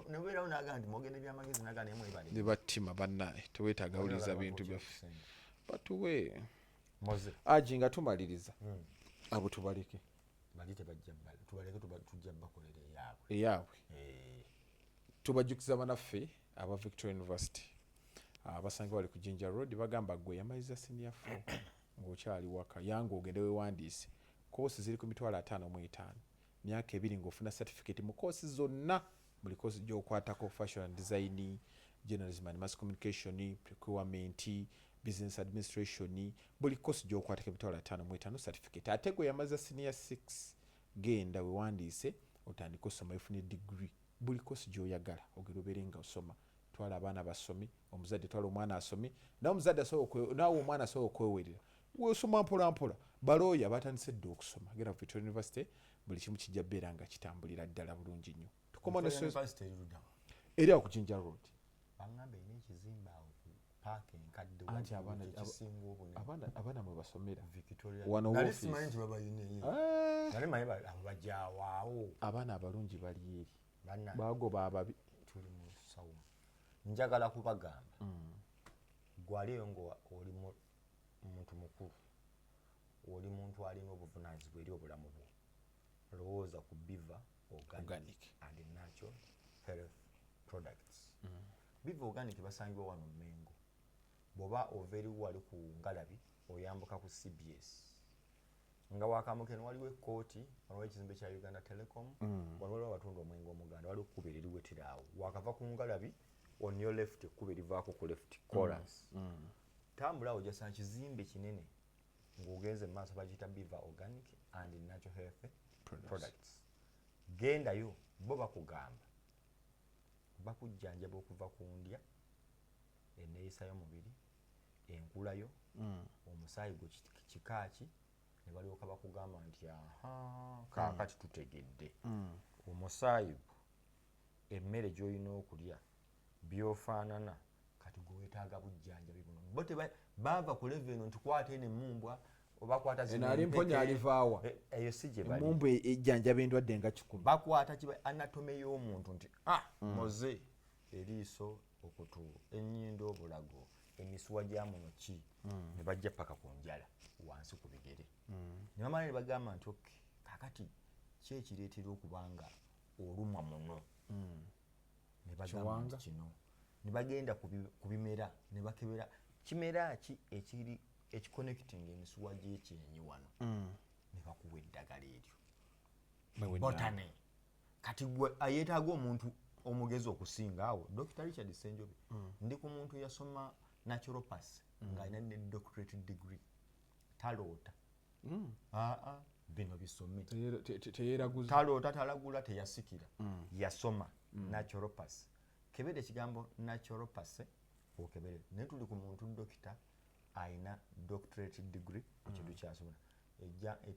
Speaker 2: nebeerawo naga nti mwogende byamagezi naga nemwebale
Speaker 1: ne battima bannaye teweetaaga wuliza bintu byaffe batuwe
Speaker 2: moze
Speaker 1: aji nga tumaliriza abo tubaleke
Speaker 2: bali tebajja tubaleke tujja bakolera
Speaker 1: eyaabwe tubajjukiza banaffe aba Victoria University abasanga bali ku Jinja Road bagamba gwe yamaliza senior 4 ng'okyali waka yange ogende weewandiise koosi ziri ku mitwalo 55 myaka 2 ng'ofuna certificate mu koosi zonna buli koosi gy'okwatako fashion and design journalism and mass communication procurement business administration buli koosi gy'okwatako emitwalo 55 certificate ate gwe yamaliza senior 6 genda weewandiise otandika osoma ifune degree buli koosi gy'oyagala ogenda obeere nga osoma twala abaana basomi omuzadde twala omwana asome nawe omuzadde nawe omwana asobola okwewerera wesoma mpolampola balooya batandise dda okusoma genda ku Victoria University buli kimu kijja beera nga kitambulira ddala bulungi nnyo tukoma eri awo ku Jinja Road
Speaker 2: bangamba ina ekizimba awo ku paaka enkadde
Speaker 1: abaana mwe basomera abaana abalungi bali eri bagoba ababi
Speaker 2: tuli mu sawo njagala kubagamba gwali eyo ng'oli muntu mukulu oli muntu alina obuvunaanyizibwa eri obulamu bwo lowooza ku Biva Organic and Natural Health Products Biva Organic basangibwa wano Mengo bw'oba ova eri wali ku Ngalabi oyambuka ku CBS nga wakamukene waliwo ekkooti waliwo ekizimbe kya Uganda Telecom waliwo abatunda omwenge omuganda waliwo ekkubo eririwetera awo wakava ku Ngalabi on your left ekkubo erivaako ku left chorus tambula awo jasa kizimbe kinene ng'ogenze maaso bagiyita Biva Organic and Natural Health Products gendayo bo bakugamba bakujjanjaba okuva ku ndya enneeyisa y'omubiri enkulayo omusaayi gwe kikaaki ne balyoka bakugamba nti kaakati tutegedde omusaayi emmere gy'olina okulya byofaanana kati gwe weetaaga bujjanjabi buno bo baava ku level eno nti kwata eno emmumbwa oba kwata
Speaker 1: zino ali mponya alivaawa
Speaker 2: eyo si gye bali
Speaker 1: emmumbwa ejjanjaba endwadde nga 10
Speaker 2: bakwata anatome y'omuntu nti moze eriiso okutu ennyindo obulago emisuwa gya muno ki ne bajja paka ku njala wansi ku bigere ne bamala ne bagamba nti oke kakati ki ekireetera okubanga olumwa muno ne bagamba nti kino ne bagenda ku bimera ne bakebera kimera ki ekiri ekiconnecting emisuwa gy'ekyenyi wano ne bakuwa eddagala eryo botany kati gwe ayetaaga omuntu omugezi okusinga awo Dr. Richard Ssenjobe ndi ku muntu yasoma naturopathy ng'alina ne doctorate degree taloota bino bisome taloota talagula teyasikira yasoma naturopathy kebere ekigambo naturopathy okebere naye tuli ku muntu dokita ayina doctorate degree ekintu kyasobola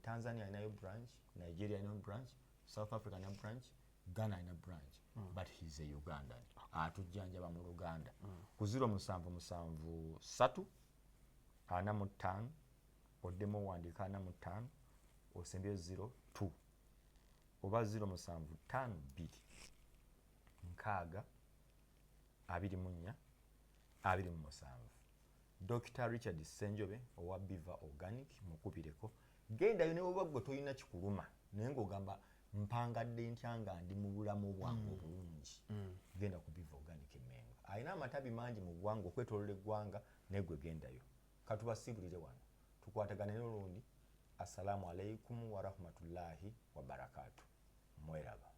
Speaker 2: Tanzania ayinayo branch, Nigeria ayinayo branch, South Africa ayina branch, Ghana ayina branch, but he's a Ugandan. Atujjanjaba mu Luganda. Ku 07773 45 oddemu wandiika 45 osembye 02 oba 075 nkaaga 24 27. Dr. Richard Ssenjobe owa Biva Organic mukubireko gendayo ne bwoba gwe tolina kikuluma naye ng'ogamba mpangadde ntya nga ndi mu bulamu bwange obulungi genda ku Biva Organic Mengo alina amatabi mangi mu ggwanga okwetoolola eggwanga naye gwe gendayo katubasiibulire wano tukwatagane n'olundi assalamu alaikum wa rahmatullahi wa barakatuh mweraba.